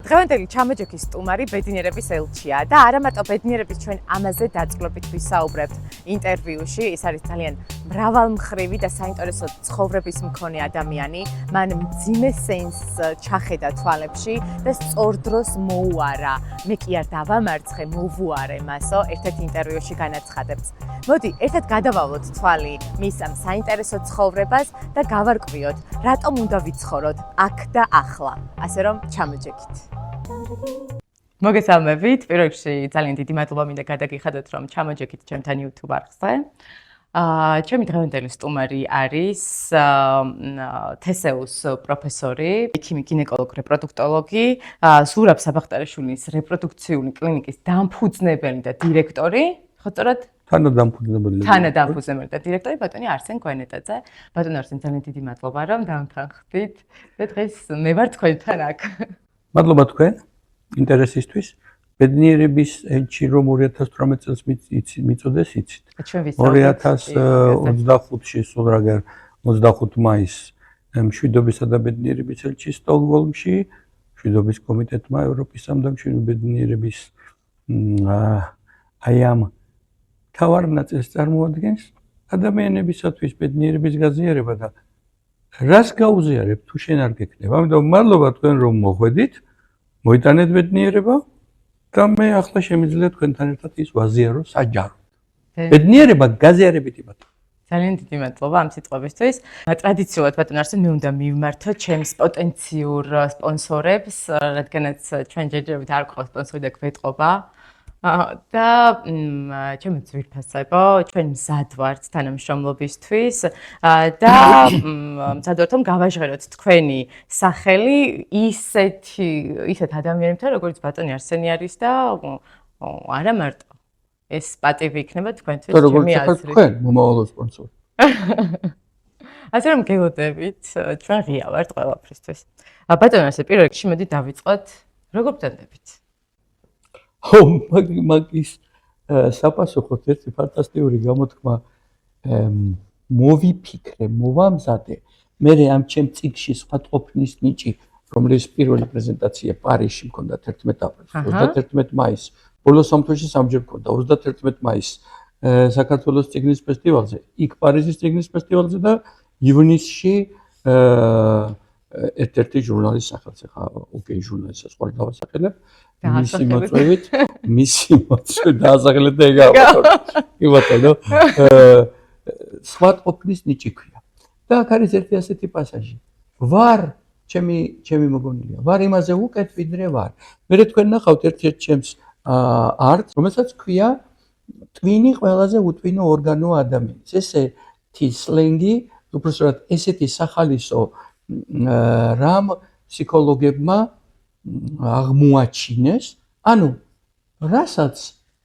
დღევანდელი ჩამოჯექის სტუმარი ბედნიერების ელჩია და არა მარტო ბედნიერების ჩვენ ამაზე დაწყლობით ვისაუბრებთ ინტერვიუში. ის არის ძალიან მრავალმხრივი და საინტერესო ცხოვრების მქონე ადამიანი. მან მძიმე სენსს ჩახედა თვალებში და სწორ დროს მოუარა. მე კი არ დავამარცხე, მოვუარე მასო, ერთ-ერთ ინტერვიუში განაცხადებს. მოდი, ერთად გადავალოთ თვალი მის ამ საინტერესო ცხოვრებას და გავარკვიოთ, რატომ უნდა ვიცხოვროთ აქ და ახლა. ასე რომ, ჩამოჯექით. მოგესალმებით. პირველ რიგში ძალიან დიდი მადლობა მინდა გადაგიხადოთ, რომ ჩამოჯექით ჩემთან YouTube არხზე. ჩემი დღევანდელი სტუმარი არის თესეუს პროფესორი, ექიმი, გინეკოლოგი, რეპროდუქტოლოგი, ზურაბ საბახტარიშვილის რეპროდუქციული კლინიკის დამფუძნებელი და დირექტორი. ხო, სწორად? თანადამფუძნებელი და დირექტორი ბატონი არსენ გვენეტაძე. ბატონ არსენ, ძალიან დიდი მადლობა, რომ დავთანხმდით და დღეს მე ვარ თქვენთან აქ. მადლობა თქვენ ინტერესისთვის. ბედნიერების ელჩი რომ 2018 წელს მიწოდეს იცით. 2025-ში სულ რაღაცა 25 მაისს მშვიდობისა და ბედნიერების ელჩი სტოკჰოლმში, მშვიდობის კომიტეტმა ევროპის სამდამშვიდ ბედნიერების აი ამ თავარ ნაწილს წარმოადგენს ადამიანებისათვის ბედნიერების გაზიარება და რას გაუზიარებ თუ შენ არ გეკნებ. ამიტომ მადლობა თქვენ რომ მოხვედით, მოიტანეთ ბედნიერება და მე ახლა შემიძლია თქვენთან ერთად ის ვაზიარო საჯაროდ. ბედნიერება გაზიარებითი ბატონო. ძალიან დიდი მადლობა ამ სიტყვებისთვის. ტრადიციულად ბატონ არსენ მე უნდა მივმართო ჩემს პოტენციურ სპონსორებს, რადგანაც ჩვენ ჯერჯერობით არ გვყავს სპონსორი და გვეტყობა. და ჩემი ძვირფასებო, ჩვენ მზად ვართ თანამშრომლობისთვის და მზად ვართ რომ გავაჟღეროთ თქვენი სახელი ისეთ ადამიანებთან, როგორც ბატონი არსენი არის და არა მარტო ეს პატივი იქნება თქვენთვის ჩემი აზრით. თქვენ მომავალ სპონსორი. ასე რომ გელოდებით, ჩვენ ღია ვართ ყველაფრისთვის. ბატონ არსენ, პირველ რიგში მოდი დავიწყოთ, როგორ ბრძანდებით? მაგის საპასუხოდ ერთი ფანტასტიკური გამოთქმა მოვიფიქრე, მოვამზადე. მე ამ ჩემ წიგნში სხვადყოფნის ნიჭი, რომლის პირველი პრეზენტაცია პარიზში მქონდა 11 აპრილს, 31 მაისს, ბოლო სამთვეში სამჯერ მქონდა 31 მაისს საქართველოს წიგნის ფესტივალზე, იქ პარიზის წიგნის ფესტივალზე და ივნისში ერთ-ერთი ჟურნალის სახელს ახლა ოკეი ჟურნალის სხვა დავასახელებ. მისი მოწვევით დაასახელეთ და ეგაა. კი ბატონო. სხვადყოფნის ნიჭი ქვია. და აქ არის ერთი ასეთი პასაჟი. ვარ ჩემი მოგონილია. ვარ იმაზე უკეთ ვიდრე ვარ. მე თქვენ ნახავთ ერთ-ერთ ჩემს არტს, რომელსაც ქვია ტვინი ყველაზე უტვინო ორგანო ადამიანის. ესეთი სლენგი, უბრალოდ ესეთი სახალისო რამ ფსიქოლოგებმა აღმოაჩინეს, ანუ რასაც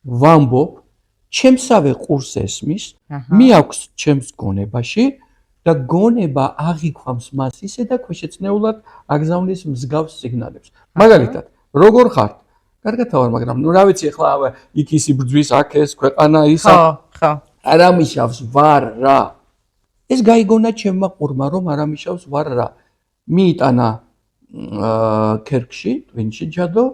ვამბობ, ჩემსავე ყურს ესმის, მიაქვს ჩემს გონებაში და გონება აღიქვამს მას ისე და ქვეშეცნეულად აგზავნის მსგავს სიგნალებს. მაგალითად, როგორ ხართ? კარგად ვარ, მაგრამ რა ვიცი ახლა იქ ის იბრძვის აქ ეს ქვეყანა ისა. ხო. არამიშავს ვარ რა. ეს გაიგონა ჩემმა ყურმა რომ არამიშავს ვარ რა. მიიტანა ქერქში, ტვინში ჯადო,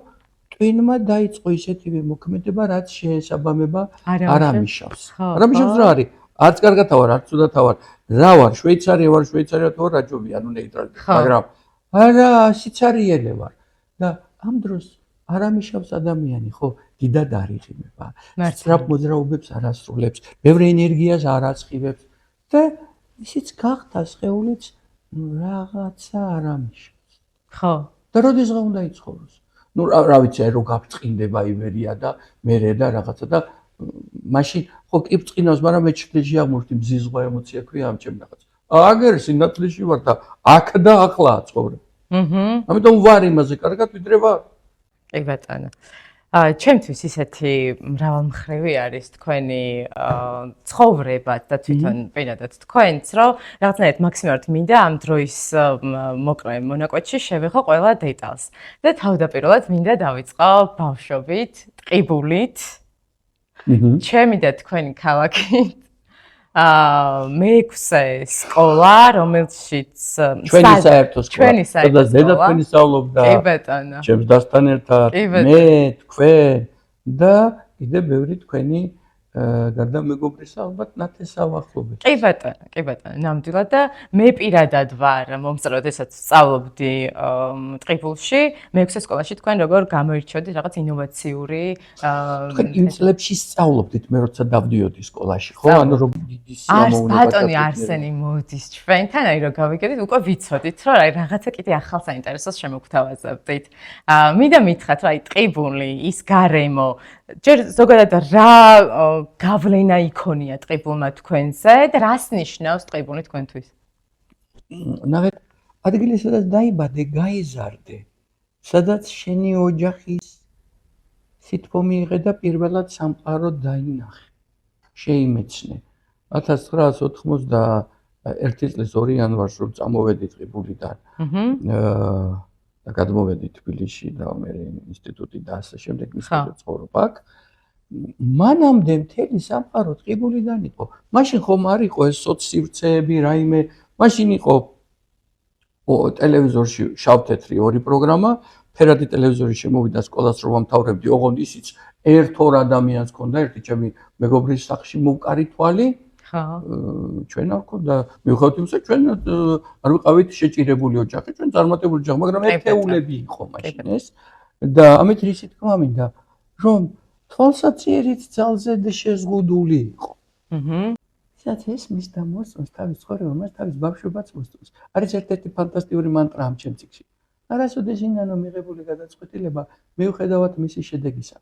ტვინმა დაიწყო ისეთივე მოქმედება, რაც შეესაბამება არამიშავს. არამიშავს რა არის? არც კარგად ვარ, არც ცუდად ვარ. რა ვარ? შვეიცარია ვარ, შვეიცარია თუ რა ჯობია, ანუ ნეიტრალი. მაგრამ არა, სიცარიელე ვარ. და ამ დროს არამიშავს ადამიანი, ხო, დიდად არიღიმება. სწრაფ მოძრაობებს არ ასრულებს, ბევრ ენერგიას არ აწყივებს და ისიც გახდა სხეულიც რაღაცა არამიშავს. ხო. და როდესღა უნდა იცხოვროს. ნუ რა ვიცი, რომ გაფწყინდება იბერია და მერე და რაღაცა და მაშინ ხო კი ბრწყინავს, მაგრამ მე ჩხლიში აღმოჩნდი მზიზღვა ემოცია ქვია ამ ჩემ რაღაცა. აგერ სინათლეში ვარ და აქ და ახლა ცხოვრობ. ამიტომ ვარ იმაზე კარგად ვიდრე ვარ. კი ბატონო. ჩემთვის ისეთი მრავალმხრივი არის თქვენი ცხოვრებაც და თვითონ პირადად თქვენც, რომ რაღაცნაირად მაქსიმალურად მინდა ამ დროის მოკლე მონაკვეთში შევეხო ყველა დეტალს. და თავდაპირველად მინდა დავიწყო ბავშვობით, ტყიბულით, ჩემი და თქვენი ქალაქით, მეექვსე სკოლა, რომელშიც ჩვენი საერთო სკოლა. ჩვენი საერთო სადაც დედაფლი სწავლობდა. კი ბატონო. ჩემს დასთან ერთად, მე, თქვენ და კიდე ბევრი თქვენი გარდა მეგობრისა ალბათ ნათესავახლობით. კი ბატონო, ნამდვილად და მე პირადად ვარ მომწრო, როდესაც სწავლობდი ტყიბულში, მეექვსე სკოლაში თქვენ როგორ გამოირჩიოდით რაღაც ინოვაციური თქვენ იმ წლებში სწავლობდით მე როცა დავდიოდი სკოლაში, ხო? ანუ რომ დიდი სიამოვნება ბატონი არსენი მოდის ჩვენთან, აი რომ გავიგებდით, უკვე ვიცოდით, რომ აი რაღაცა კიდე ახალ საინტერესოს შემოგთავაზებდით. მინდა მითხრათ, რომ აი ტყიბული, ის გარემო, ჯერ ზოგადად რა გავლენა იქონია ტყიბულმა თქვენზე და რას ნიშნავს ტყიბული თქვენთვის? ნახეთ, ადგილი სადაც დაიბადე, გაიზარდე, სადაც შენი ოჯახის სითბო მიიღე და პირველად სამყარო დაინახე, შეიმეცნე. 1991 წლის 2 იანვარს რომ წამოვედი ტყიბულიდან და გადმოვედი თბილისში და მე ინსტიტუტი და ასე შემდეგ მისცემდა ცხოვრობა აქ. მანამდე მთელი სამყარო ტყიბულიდან იყო. მაშინ ხომ არ იყო ეს სოციურცეები, რაიმე, მაშინ იყო ტელევიზორში შავ-თეთრი ორი პროგრამა, ფერადი ტელევიზორი შემოვიდა სკოლას რომ ამთავრებდი, ოღონდ ისიც ერთ-ორ ადამიანს ჰქონდა, ერთი ჩემი მეგობრის სახლში მოვკარი თვალი. ხო. ჩვენ არ ჰქონდა, მიუხედავად იმისა, ჩვენ არ ვიყავით შეჭირებული ოჯახი, ჩვენ წარმატებული ოჯახი, მაგრამ ერთეულები იყო მაშინ ეს და ამით რისი თქმა მინდა, რომ თვალსაჩინით ძალზე შეზღუდული იყო. სადაც ეს მის და მოსწონს თავის ცხოვრება, მას თავის ბავშვობაც მოსწონს. არის ერთ-ერთი ფანტასტიკური მანტრა ამ ჩემ წიგნში. არასოდეს ინანო მიღებული გადაწყვეტილება მიუხედავად მისი შედეგისა.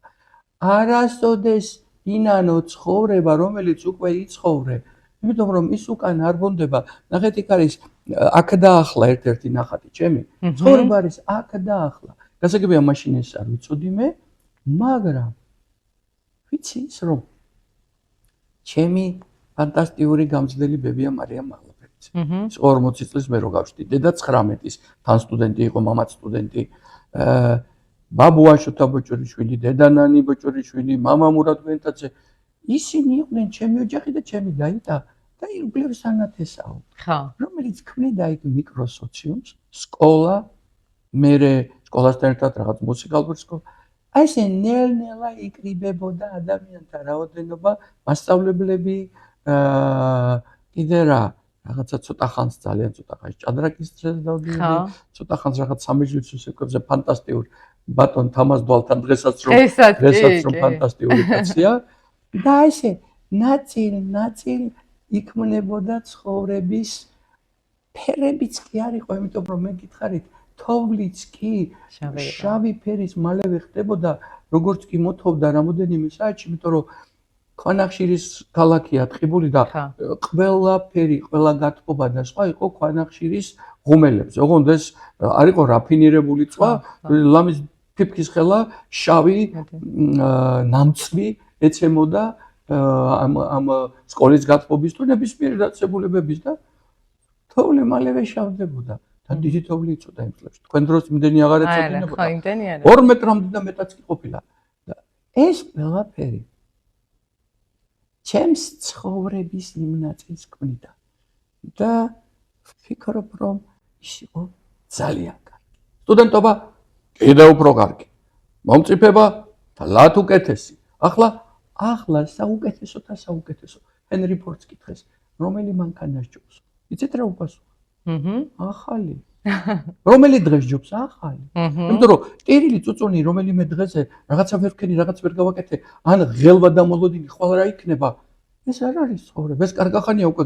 არასოდეს ინანო ცხოვრება, რომელიც უკვე იცხოვრე, იმიტომ რომ ის უკან არ ბონდება. ნახეთ, იქ არის აქ და ახლა ერთ-ერთი ნახატი ჩემი. ცხოვრება არის აქ და ახლა. გასაგებია მაშინ ეს არ ვიცოდი მე, მაგრამ ვიცი ის რომ ჩემი ფანტასტიკური გამძლელი ბებია მარია მაღლაფელიძე. ის 40 წლის მე რო გავშდი, დედა 19-ის, თან სტუდენტი იყო, მამაც სტუდენტი. ბაბუა შოთა ბოჭორიშვილი, დედა ნანი ბოჭორიშვილი, მამა მურატ მენტაძე. ისინი იყვნენ ჩემი ოჯახი და ჩემი დაიტა და ირგვლივ სანათესაო. ხო. რომელიც ქმნიდა იქ მიკროსოციუმს, სკოლა, მერე სკოლასთან ერთად რაღაც მუსიკალური სკოლა. აი ესე ნელ-ნელა იკრიბებოდა ადამიანთა რაოდენობა, მასწავლებლები, კიდე რაღაცა ცოტა ხანს ძალიან ცოტა ხანს ჭადრაკის დღეს დავდიოდი, ცოტა ხანს რაღაც სამეჯლისო სეკვებზე ფანტასტიკური ბატონ თამაზ დვალთან დღესაც რომ ფანტასტიკური კაცია და ესე ნაწილ იქმნებოდა ცხოვრების ფერებიც კი არ იყო, იმიტომ რომ მე გითხარით თოვლიც კი შავი ფერის მალევე ხდებოდა, როგორც კი მოთოვდა რამოდენიმე საათში, იმიტომ რომ ქვანახშირის ქალაქია ტყიბული და ყველაფერი, ყველა გათბობა და სხვა იყო ქვანახშირის ღუმელებზე. ოღონდ ეს არ იყო რაფინირებული წყვა, ლამის ფიფქის ხელა შავი ნამწვი ეცემოდა ამ სკოლის გათბობის თუ ნებისმიერი დაწესებულებების და თოვლი მალევე შავდებოდა. და დიდი თოვლი იწოდა იმ წლებში. თქვენ დროს იმდენი აღარ ეცოდინებოდა. ხო, იმდენი არა. 2 მეტრამდე და მეტაც კი ყოფილა. და ეს ყველაფერი ჩემს ცხოვრების იმ ნაწილს ქმნიდა. და ვფიქრობ, რომ ის იყო ძალიან კარგი. სტუდენტობა კიდევ უფრო კარგი. მომწიფება თლათ უკეთესი. ახლა საუკეთესოთა საუკეთესო. ჰენრი ფორდს კითხეს, რომელი მანქანა სჯობს? იცით რა უპასუხა? ახალი. რომელი დღეს ჯობს? ახალი. იმიტომ რომ ტირილი წუწუნი რომელიმე დღეზე რაღაცა ვერ ვქენი, რაღაც ვერ გავაკეთე, ან ღელვა დამოლოდინი ხვალ რა იქნება? ეს არ არის ცხოვრება. ეს კარგახანია უკვე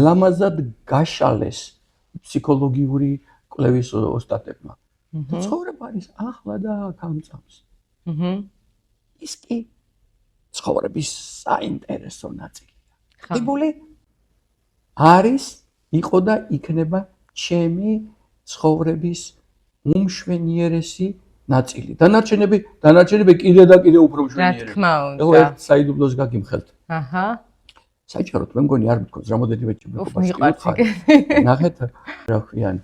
ლამაზად გაშალეს ფსიქოლოგიური კვლევის ოსტატებმა. ცხოვრება არის ახლა და აქ ამ წამს. ის კი ცხოვრების საინტერესო ნაწილია. ტყიბული არის იყო და იქნება ჩემი ცხოვრების უმშვენიერესი ნაწილი. დანარჩენები კიდე და კიდე უფრო მშვენიერია. რა თქმა უნდა. ეხლა ერთ საიდუმლოს გაგიმხელთ. საჭიროდ მე მგონი არ მithქვს რამოდენიმე ჩემბეკობაში ვიხარ. ნახეთ რა ქვიან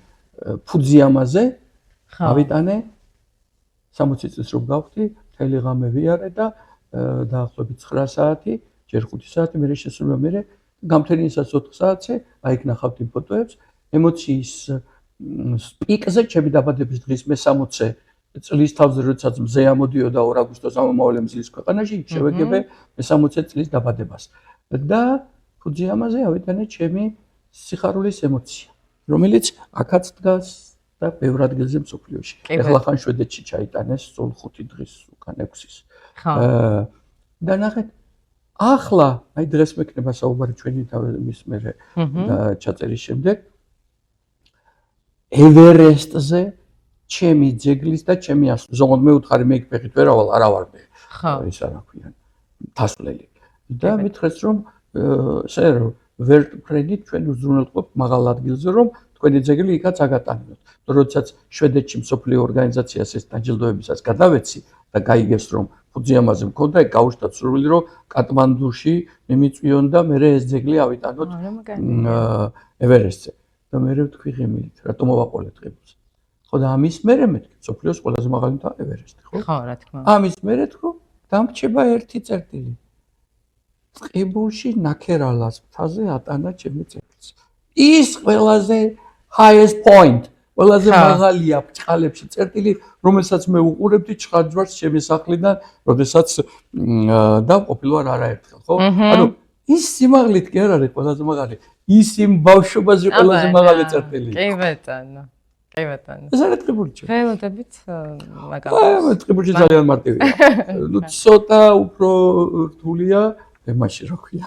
ფუძიამაზე ავიტანე 60 წელს რომ გავხდი, მთელი ღამე ვიარე და დაახლოებით 9 საათი ჯერ 5 საათი, მე შესრულება მე გამთენისაც 4 საათზე, აი იქ ნახავთ იმ ფოტოებს, ემოციის პიკზე ჩემი დაბადების დღის მე-60 წლის თავზე, როდესაც მზე ამოდიოდა 2 აგვისტოს ამომავლე მზის ქვეყანაში, შევეგებე მე-60 წლის დაბადებას. და ფუძიამაზე ავიტანე ჩემი სიხარულის ემოცია, რომელიც აქაც დგას და ბევრ ადგილზე მსოფლიოში. ეხლა ხან შვედეთში ჩაიტანეს სულ 5 დღის უკან 6-ის. და ნახეთ, ახლა, აი დღეს მექნება საუბარი ჩვენი თავის მერე და ჩაწერის შემდეგ ევერესტზე ჩემი ძეგლის და ჩემი ზოგადად მე უთხარი მე იქ ფეხით ვერავალ, არა ვარ მე. ის რა ქვია, თასვლელი. და მითხრეს რომ ვერტფრენით ჩვენ უზრუნველყოფ მაღალ ადგილზე რომ თქვენი ძეგლი იქაც აგატანოთ. როდესაც შვედეთში მსოფლიო ორგანიზაციას ეს დაჯილდოებისას გადავეცი და გაიგეს რომ ფუძიამაზე მქონდა, ეგ გაუშვათ სრული რომ კატმანდუში მიმიწვიონ და მე ეს ძეგლი ავიტანოთ ევერესტზე. და მე ვთქვი ღიმილით, რატომ მოვაყოლე ტყიბულს. ხო და ამის მერე მეთქი, მსოფლიოს ყველაზე მაღალი მთა ევერესტი, ხო? ხო, რა თქმა უნდა. ამის მერე თქო, დამრჩება ერთი წერტილი. ტყიბულში ნაქერალას მთაზე ატანა ჩემი ძეგლს. ის ყველაზე highest point, ყველაზე მაღალია ბჭყალებში წერტილი, რომელსაც მე უყურებდი ჭყაჯვარს ჩემი სახლიდან, როდესაც დავყოფილ ვარ არაერთხელ, ხო? ანუ ის სიმაღლით კი არ არის ყველაზე მაღალი, ის იმ ბავშვობაზე ყველაზე მაღალი წერტილი. კი ბატონო. კი ბატონო. ეს არის ტყიბულში. ველოდებით მაგალითად. ტყიბულში ძალიან მარტივია. ნუ ცოტა უფრო რთულია მაშინ რა ქვია.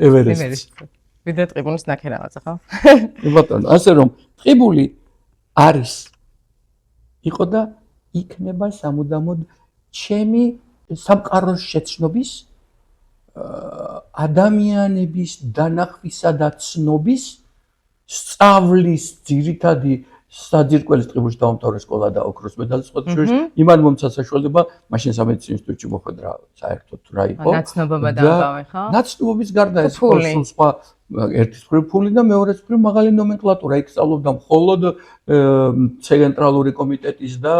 ევერესტი. ვიდრე ტყიბულის ნაქერავაზე, ხო? ბატონო, ასე რომ ტყიბული არის იყო და იქნება სამუდამოდ ჩემი სამყაროს შეცნობის ადამიანების დანახვისა და ცნობის სწავლის ძირითადი საძირკველი ტყიბულში დავამთავრე სკოლა და ოქროს медаლის ხოთშორის იმან მომცა საშუალება მაშინ სამედიცინო ინსტიტუტში მოხვედრა საერთოდ რა იყო ნაცნობობა დავამთავრე ხო ნაცნობობის გარდა ეს სხვა ერთის მხრივ ფული და მეორეს მხრივ მაღალი ნომენკლატურა იქ სწავლობდა მხოლოდ ცენტრალური კომიტეტის და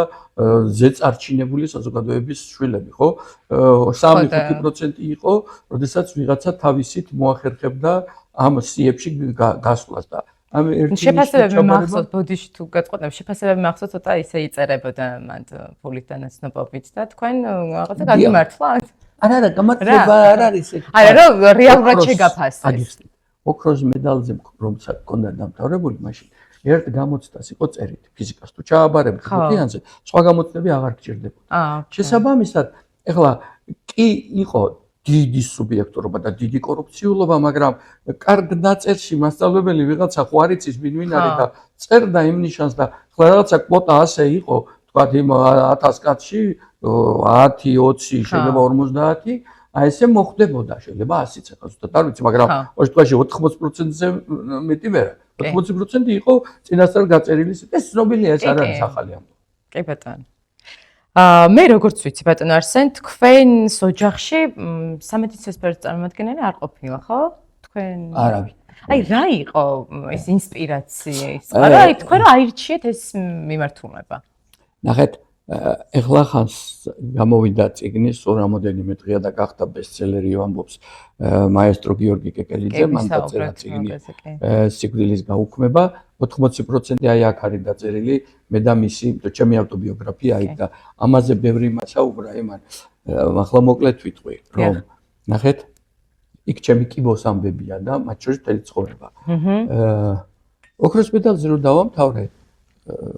ზეწარჩინებული საზოგადოების შვილები ხო 3-5% იყო როდესაც ვიღაცა თავისით მოახერხებდა ამ სიებში გასვლას და შეფასებები მახსოვს ბოდიში თუ გეტყოდებ შეფასებები მახსოვს ცოტა ისე იწერებოდა მან ფულით და ნაცნობობით და თქვენ რაღაცა გაგიმართლათ? არა გამართლება არ არის ეს. არა რომ რეალურად შეგაფასეს. ოქროს медаლზე რომელსაც გქონდა დამთავრებული მაშინ ერთ გამოცდას იყო წერით ფიზიკას თუ ჩააბარებთ ხუთიანზე სხვა გამოცდები აღარ გჭირდებოდა. შესაბამისად ეხლა კი იყო დიდი სუბიექტურობა და დიდი კორუფციულობა, მაგრამ კარგ დაწერში მასწავლებელი ვიღაცა ხო არ იცის ვინ არის და წერდა იმ ნიშანს და ხლა რაღაცა კვოტა ასე იყო, თქვათ იმ 1000 კაცში 10-20, შეიძლება 50, აი ესე მოხდებოდა, შეიძლება 100-იც ახლა ზუსტად არ ვიცი, მაგრამ ოღონდ თქვაში 80%-ზე მეტი ვერა. 80% იყო წინასწარ გაწერილი ეს ცნობილია ეს არ არის ახალი ამბავი. კი ბატონო. მე როგორც ვიცი ბატონო არსენ თქვენ ოჯახში სამედიცინო სფეროს წარმომადგენელი არ ყოფილა ხო? თქვენ არავინ. აი რა იყო ეს ინსპირაცია ის? არა აი თქვენ რა აირჩიეთ ეს მიმართულება? ნახეთ, ეხლა ხანს გამოვიდა წიგნი სულ რამოდენიმე დღეა და გახდა ბესტსელერი ამბობს მაესტრო გიორგი კეკელიძე მან დაწერა წიგნი სიკვდილის გაუქმება 80% აი აქ არის დაწერილი მე და მისი ჩემი ავტობიოგრაფია აი და ამაზე ბევრი მასაუბრა იმან ახლა მოკლედ ვიტყვი რომ ნახეთ იქ ჩემი კიბოს ამბებია და მათ შორის მთელი ცხოვრება ოქროს медаლზე რომ დავამთავრე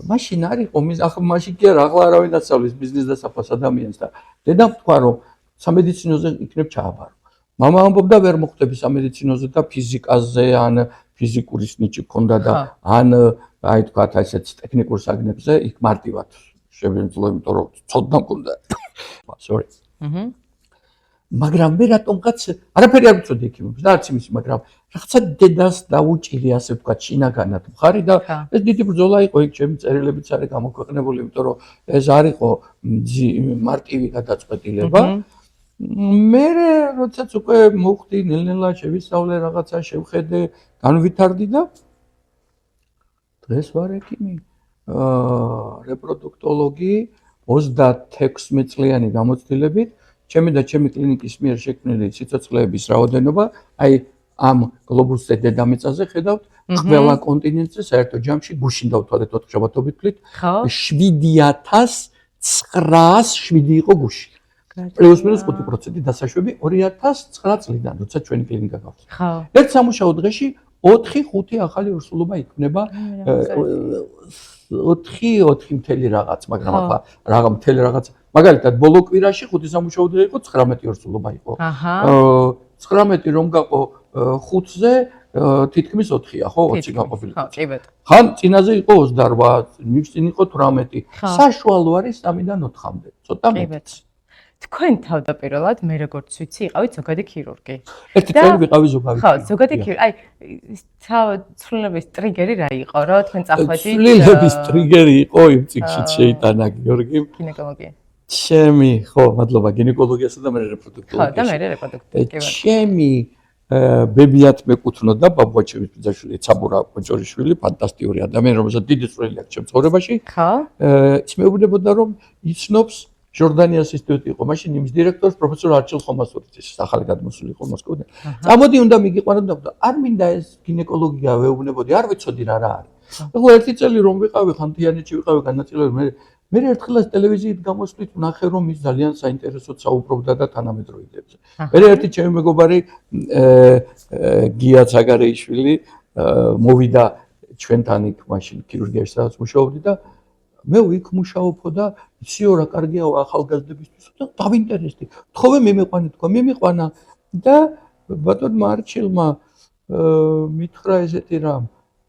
მაშინ არის ყომის ახლა მაშინ კი არა ახლა არავინ ასწავლის ბიზნეს და საფას ადამიანს და დედამ თქვა რომ სამედიცინოზე იქნებ ჩააბარო მამა ამბობდა ვერ მოხვდები სამედიცინოზე და ფიზიკაზე ან ფიზიკური სნიჭი ქონდა და ან აი თქვა ესეც ტექნიკურ საგნებზე იქ მარტივად შემიძლია იმიტომ რომ ცოდნა მქონდა sorry მაგრამ მე რატომღაც არაფერი არ ვიცოდი ექიმებს და არც იმის მაგრამ რაღაცა დედას დაუჭირი ასე ვთქვა შინაგანად მხარი და ეს დიდი ბრძოლა იყო იქ ჩემი წერილებიც არის გამოქვეყნებული იმიტომ რომ ეს არ იყო მარტივი გადაწყვეტილება მე როდესაც უკვე მოვხდი ნელ-ნელა შევისწავლე რაღაცა შევხედე განვითარდი და დღეს ვარ ექიმი რეპროდუქტოლოგი 36 წლიანი გამოცდილებით ჩემი და ჩემი კლინიკის მიერ შექმნილი სიცოცხლეების რაოდენობა, აი ამ გლობუსზე დედამიწაზე ხედავთ, ყველა კონტინენტზე საერთო ჯამში გუშინ დავთვალეთ 4 შაბათობით თვლით, 7907 იყო გუშინ. პლუს მინუს 5% დასაშვები 2009 წლიდან, როცა ჩვენი კლინიკა გავხსნა. ხო. ერთ სამუშაო დღეში 4-5 ახალი ორსულობა იქნება 4 მთელი რაღაც, მაგრამ ახლა რაღა მთელი რაღაც. მაგალითად, ბოლო კვირაში 5 სამუშაო დღე იყო, 19 ორსულობა იყო. 19 რომ გაყო 5-ზე თითქმის 4-ია, ხო, 20 გაყოფილი. ხო, კი ბატონო. ხან წინაზე იყო 28, მის წინ იყო 18. საშუალო არის 3-დან 4-მდე. ცოტა მეტი. თქვენ თავდაპირველად მე როგორც ვიცი, იყავით ზოგადი ქირურგი. ერთი წელი ვიყავი ზოგადი. ხო, ზოგადი ქირურგი. აი, ცვლილების ტრიგერი რა იყო, რომ თქვენ წახვედით? ცვლილების ტრიგერი იყო იმ წიგნშიც შეიტანა გიორგიმ. გინეკოლოგია. ჩემი, ხო, მადლობა, გინეკოლოგიასა და მე რეპროდუქტოლოგიაში. ხო, და მე რეპროდუქტოლოგია. ჩემი ბებიათ მეკუთვნოდა ბაბუაჩემის ბიძაშვილი ცაბურა კონჭორიშვილი, ფანტასტიკური ადამიანი, რომელსაც დიდი წვლილი აქვს ჩემ ცხოვრებაში. ხო. ის მეუბნებოდა, რომ იცნობს ჟორდანიას ინსტიტუტი იყო, მაშინ იმის დირექტორს პროფესორ არჩილ ხომასურიძის, ახალი გადმოსული იყო მოსკოვიდან. წამოდი უნდა მიგიყვანოთ და არ მინდა ეს გინეკოლოგია ვეუბნებოდი, არ ვიცოდი რა არის. ახლა ერთი წელი რომ ვიყავი, ხანთიანეთში ვიყავი განაწილებული, მე ერთხელ ეს ტელევიზიით გამოსვლით ვნახე, რომ ის ძალიან საინტერესოდ საუბრობდა და თანამედროვეებზე. მე ერთი ჩემი მეგობარი გია ცაგარეიშვილი მოვიდა ჩვენთან იქ მაშინ ქირურგიაში სადაც მუშაობდი და მე იქ მუშაობო და ციო რა კარგია ახალგაზრდებისთვის და დავინტერესდი. თხოვე მიმიყვანე თქვა, მიმიყვანა და ბატონმა არჩილმა მითხრა ესეთი რამ,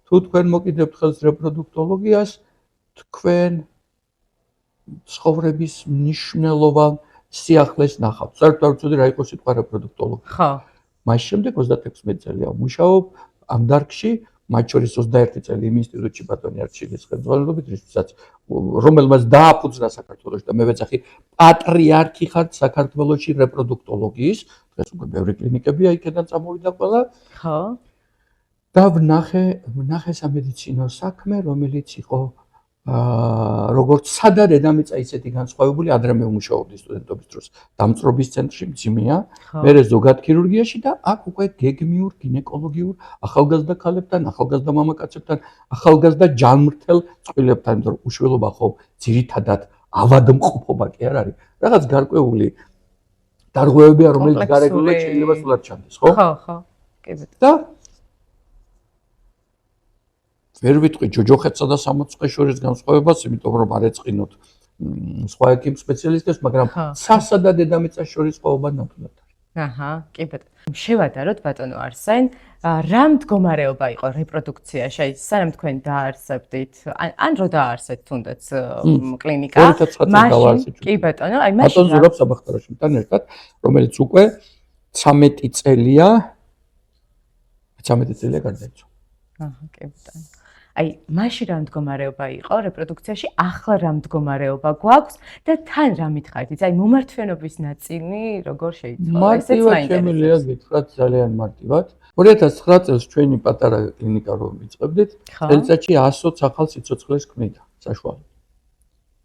თუ თქვენ მოკიდებთ ხელს რეპროდუქტოლოგიას, თქვენ ცხოვრების მნიშვნელოვან სიახლეს ნახავთ. საერთოდ არ ვიცოდი რა იყო სიტყვა რეპროდუქტოლოგი. ხო. მას შემდეგ 36 წელია ვმუშაობ ამ დარგში, მათ შორის 21 წელი იმ ინსტიტუტში ბატონი არჩილის ხელმძღვანელობით, რომელმაც დააფუძნა საქართველოში და მე ვეძახი პატრიარქი ხარ საქართველოში რეპროდუქტოლოგიის, დღეს უკვე ბევრი კლინიკებია იქიდან წამოვიდა ყველა. ხო. და ვნახე სამედიცინო საქმე, რომელიც იყო როგორც სადა დედამიწა ისეთი განსხვავებული, ადრე მე ვმუშაობდი სტუდენტობის დროს დამწრობის ცენტრში მძიმეა, მერე ზოგად ქირურგიაში და აქ უკვე გეგმიურ გინეკოლოგიურ ახალგაზრდა ქალებთან, ახალგაზრდა მამაკაცებთან, ახალგაზრდა ჯანმრთელ წყვილებთან, იმიტომ რომ უშველობა ხო ძირითადად ავადმყოფობა კი არ არის, რაღაც გარკვეული დარღვევებია, რომელიც გარეგნულად შეიძლება სულად ჩანდეს, ხო? ხო, ხო. კი ბატონო. და ვერ ვიტყვი ჯოჯოხეთსა და 60 წუთის შორის განსხვავებას, იმიტომ რომ არ ეწყინოთ სხვა ექიმ სპეციალისტებს, მაგრამ სასა და დედამიწას შორის სხვაობა ნამდვილად არის. აჰა, კი ბატონო. შევადაროთ ბატონო არსენ, რა მდგომარეობა იყო რეპროდუქციაში, აი სანამ თქვენ დაარსებდით, ან რო დაარსეთ თუნდაც კლინიკა, მაშინ კი ბატონო, აი მაშინ ბატონ ზურაბ საბახტარაშვილთან ერთად, რომელიც უკვე 13 წელია გარდაიცვალა. აჰა, კი ბატონო. აი, მაშინ რა მდგომარეობა იყო რეპროდუქციაში, ახლა რა მდგომარეობა გვაქვს და თან რა მითხარით? აი, მომართვენობის ნაწილი როგორ შეიძლება? მარტივად შემიძლია გითხრათ ძალიან მარტივად. 2009 წელს ჩვენი პატარა კლინიკა რომ ვიწყებდით, წელიწადში 120 ახალ სიცოცხლეს ქმნიდა საშუალო.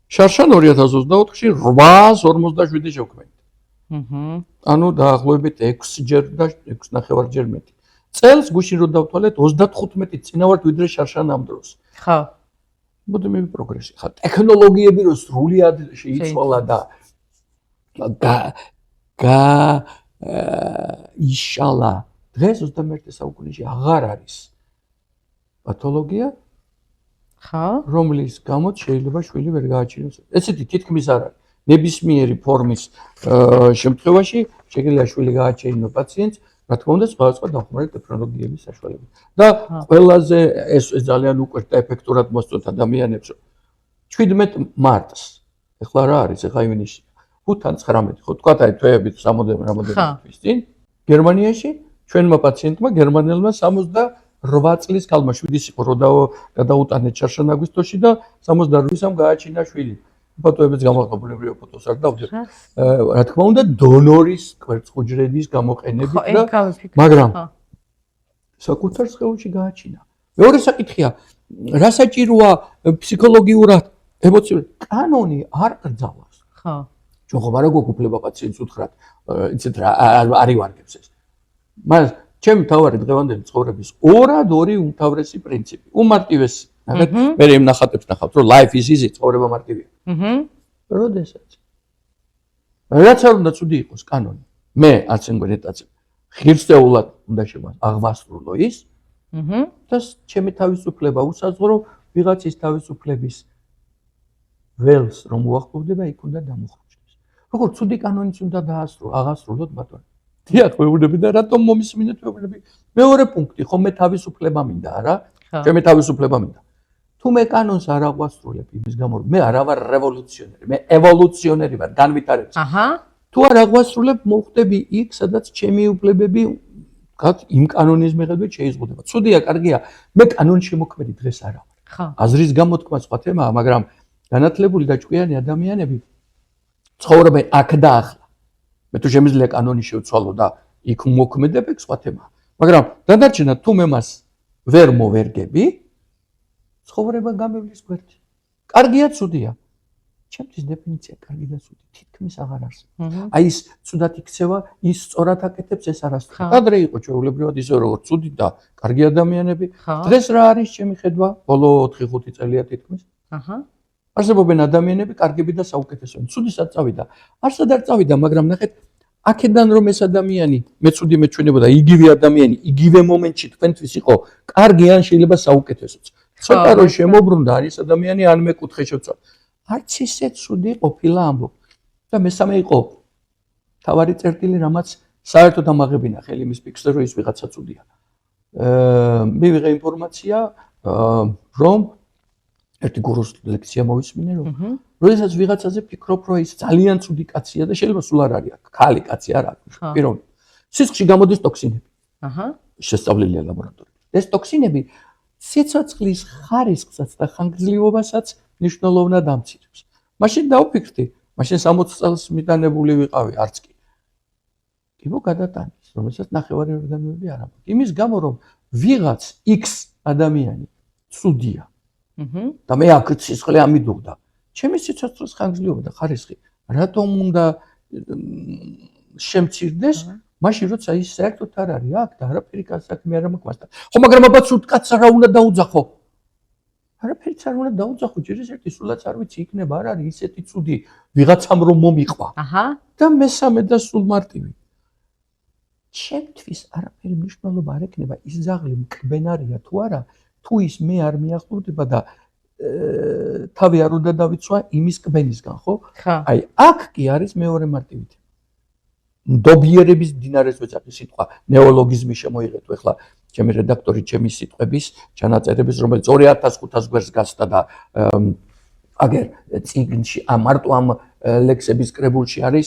შარშან 2024-ში 857 შევქმნით. ანუ დაახლოებით 6-ჯერ და 6.5-ჯერ მეტი. წელს გუშინ რო დავთვალეთ 35 წინა ვართ ვიდრე შარშან ამ დროს. ხო. მოდები პროგრესი. ხა ტექნოლოგიები რო სრულიად შეიცვალა და იშალა. დღეს 21 საუკუნეში აღარ არის პათოლოგია, ხო, რომლის გამოც შეიძლება შვილი ვერ გააჩინოს. ესეთი თითქმის არ არის. ნებისმიერი ფორმის შემთხვევაში შეიძლება შვილი გააჩინოს პაციენტს, რა თქმა უნდა, სხვადასხვა დახმარებით ტექნოლოგიების საშუალებით. და ყველაზე ეს ძალიან უყვერთ და ეფექტურად მოსწონთ ადამიანებს, რომ 17 მარტს, ეხლა რა არის, ეხლა ივნისში, 5 ან 19, ხო, თქვათ აი თვეებით რამოდენიმე თვის წინ, გერმანიაში ჩვენმა პაციენტმა გერმანელმა 68 წლის ქალმა 7-ის იყო რო გადაუტანეთ შარშან აგვისტოში და 68-ამ გააჩინა შვილი. ფოტოებიც გამოყენებრივია ფოტოს არ დავდებ. რა თქმა უნდა, დონორის კვერცხუჯრედის გამოყენებით და მაგრამ საკუთარ სხეულში გააჩინა. მეორე საკითხია, რა საჭიროა ფსიქოლოგიურად, ემოციურად? კანონი არ გრძალავს. ხო. ჩვენ ხომ არა გვაქვს უფლება პაციენტს უთხრათ, იცით რა არ ივარგებს ეს. მას ჩემი თავარი დღევანდელი ცხოვრების ორად-ორი უმთავრესი პრინციპი. უმარტივესი. ნახეთ, მე იმ ნახატებს ნახავთ, რომ life is easy, ცხოვრება მარტივია. როდესაც რაც არ უნდა ცუდი იყოს კანონი. მე არც იმგვარ ეტაცებ. ღირსეულად უნდა აღვასრულო ის. და ჩემი თავისუფლება უსაზღვრო ვიღაცის თავისუფლების ველს რომ უახლოვდება იქ უნდა დამოხრჩდეს. როგორ ცუდი კანონიც უნდა აღასრულოთ ბატონო. დიახ, ვეუბნები და რატომ მომისმინეთ ვეუბნები? მეორე პუნქტი, ხომ მე თავისუფლება მინდა, არა? ჩემი თავისუფლება მინდა. თუ მე კანონს არ აღვასრულებ იმის გამო, მე არა ვარ რევოლუციონერი, მე ევოლუციონერი ვარ, განვითარების. თუ არ აღვასრულებ, მოხდები იქ, სადაც ჩემი უფლებები იმ კანონის მიხედვით შეიზღუდება. ცუდია, კარგია, მე კანონში მოქმედი დღეს არა ვარ. აზრის გამოთქმა სხვა თემაა, მაგრამ განათლებული და ჭკვიანი ადამიანები ცხოვრობენ აქ და ახლა. მე თუ შემიძლია კანონი შევცვალო და იქ მოქმედებ, ეგ სხვა თემაა. მაგრამ დანარჩენად თუ მე მას ვერ მოვერგები, ცხოვრება გამევლის გვერდში. კარგია, ცუდია. ჩემთვის დეფინიცია კარგი და ცუდი თითქმის აღარ არსებობს. აი ის ცუდად იქცევა, ის სწორად აკეთებს, ეს არასდროს. ადრე იყო ჩვეულებრივად ისე როგორც ცუდი და კარგი ადამიანები. დღეს რა არის ჩემი ხედვა? ბოლო 4-5 წელია თითქმის. არსებობენ ადამიანები კარგები და საუკეთესოები. ცუდისაც წავიდა. არსად არ წავიდა, მაგრამ ნახეთ, აქედან რომ ეს ადამიანი, მე ცუდი მეჩვენებოდა, იგივე ადამიანი, იგივე მომენტში თქვენთვის იყო კარგი ან შეიძლება საუკეთესოც. ცოტა რომ შემოbrunდა არის ადამიანი ან მეკუთხე შევწვა. არც ისე ცუდი ყოფილა ამბობ. და მესამე იყო თავარი წერტილი, რამაც საერთოდ ამაღებინა ხელი მის ფიქრზე, რომ ის ვიღაცა ცუდია. მივიღე ინფორმაცია, რომ ერთი გურუს ლექცია მოვისმინე, რომ როდესაც ვიღაცაზე ფიქრობ, რომ ის ძალიან ცუდი კაცია და შეიძლება სულ არ არის აქ, ქალი კაცი არ არის, პიროვნი. სისხლში გამოდის ტოქსინები. შესწავლილია ლაბორატორიაში. ეს ტოქსინები სიცოცხლის ხარისხსაც და ხანგრძლივობასაც მნიშვნელოვნად ამცირებს. მაშინ დავფიქრდი, მაშინ 60 წელს მიტანებული ვიყავი, არც კი. კიბო გადატანის, რომელსაც ნახევარი ორგანოები არ აქვს. იმის გამო, რომ ვიღაც X ადამიანი ცუდია. და მე აქ სისხლი ამიდუღდა. ჩემი სიცოცხლის ხანგრძლივობა და ხარისხი რატომ უნდა შემცირდეს? მაშინ როცა ის საერთოდ არ არის აქ და არაფერი საქმე არ მაქვს მასთან. ხო, მაგრამ აბა ცუდ კაცს რა უნდა დაუძახო? არაფერიც არ უნდა დაუძახო, ჯერ ერთი სულაც არ ვიცი, იქნება არ არის ისეთი ცუდი ვიღაცამ რომ მომიყვა. და მესამე და სულ მარტივი. ჩემთვის არაფერი მნიშვნელობა არ ექნება ის ძაღლი მკბენარია თუ არა, თუ ის მე არ მიახლოვდება და თავი არ უნდა დავიცვა იმის კბენისგან, ხო? აი, აქ კი არის მეორე მარტივი. ნდობიერების დინარეს ვეძახი სიტყვა, ნეოლოგიზმი შემოიღეთ ახლა ჩემი რედაქტორი ჩემი სიტყვების ჩანაწერების, რომელიც 2500 გვერდს გასცდა და აგერ წიგნში მარტო ამ ლექსების კრებულში არის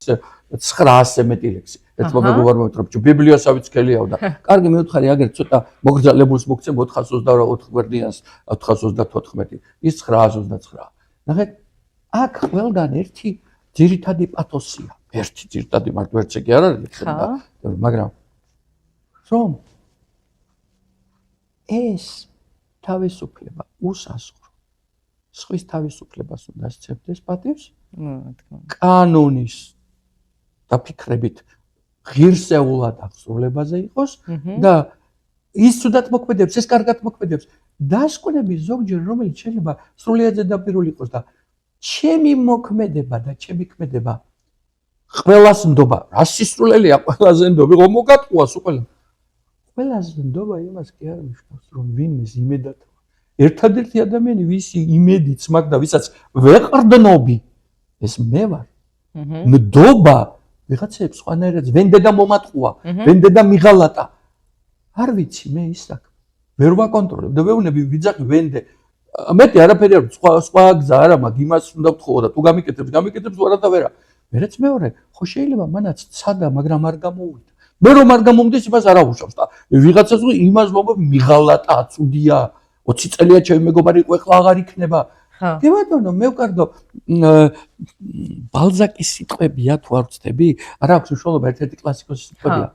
900 მეტი ლექსი. ერთმა მეგობარმა ვთქვი, რომ ბიბლიოსავით ქელიაო და კარგი მეუთხარი აგერ ცოტა მოგრძალებულს მოგცემ 424 გვერდიანს 434. ის 929. ნახეთ, აქ ყველგან ერთი ძირითადი პათოსია. ერთი ძირითადი მარტო ერთზე კი არ არის, მაგრამ რომ ეს თავისუფლება უსაზღვრო სხვის თავისუფლებას უნდა სცემდეს პატივს, კანონის დაფიქრებით ღირსეულად აღსრულებაზე იყოს და ის თუდად მოქმედებს, ეს კარგად მოქმედებს. დასკვნები ზოგჯერ რომელიც შეიძლება სრულიად ზედაპირული იყოს და ჩემი მოქმედება და ჩემი ქმედება ყველას ნდობა, რა სისრულელია ყველაზე ნდობი, რომ მოგატყუას უყველა. ყველაზე ნდობა იმას კი არ ნიშნავს, რომ ვინმეს იმედად ერთადერთი ადამიანი, ვისი იმედიც მაქვს და ვისაც ვეყრდნობი, ეს მე ვარ. ნდობა ვიღაცებს სხვანაირად ვენდე და მომატყუა, ვენდე და მიღალატა. არ ვიცი მე ის საქმე. ვერ ვაკონტროლებ და ვეუბნები ვიძახი ვენდე. მეტი არაფერი არ სხვა გზა არა, მაგ იმას უნდა ვთხოვო და თუ გამიკეთებს ვარა და ვერა. მერეც მეორე, ხო შეიძლება მანაც ცადა, მაგრამ არ გამოუვიდა. მე რომ არ გამომდის იმას არ აუშავს და ვიღაცას იმას მომობ მიღალატა, ცუდია, 20 წელია ჩემი მეგობარი იყო, ეხლა აღარ იქნება. კი ბატონო, მე ვკარგო ბალზაკის სიტყვებია თუ არ ვცდები? არა აქვს უშუალობა, ერთ-ერთი კლასიკოსის სიტყვებია.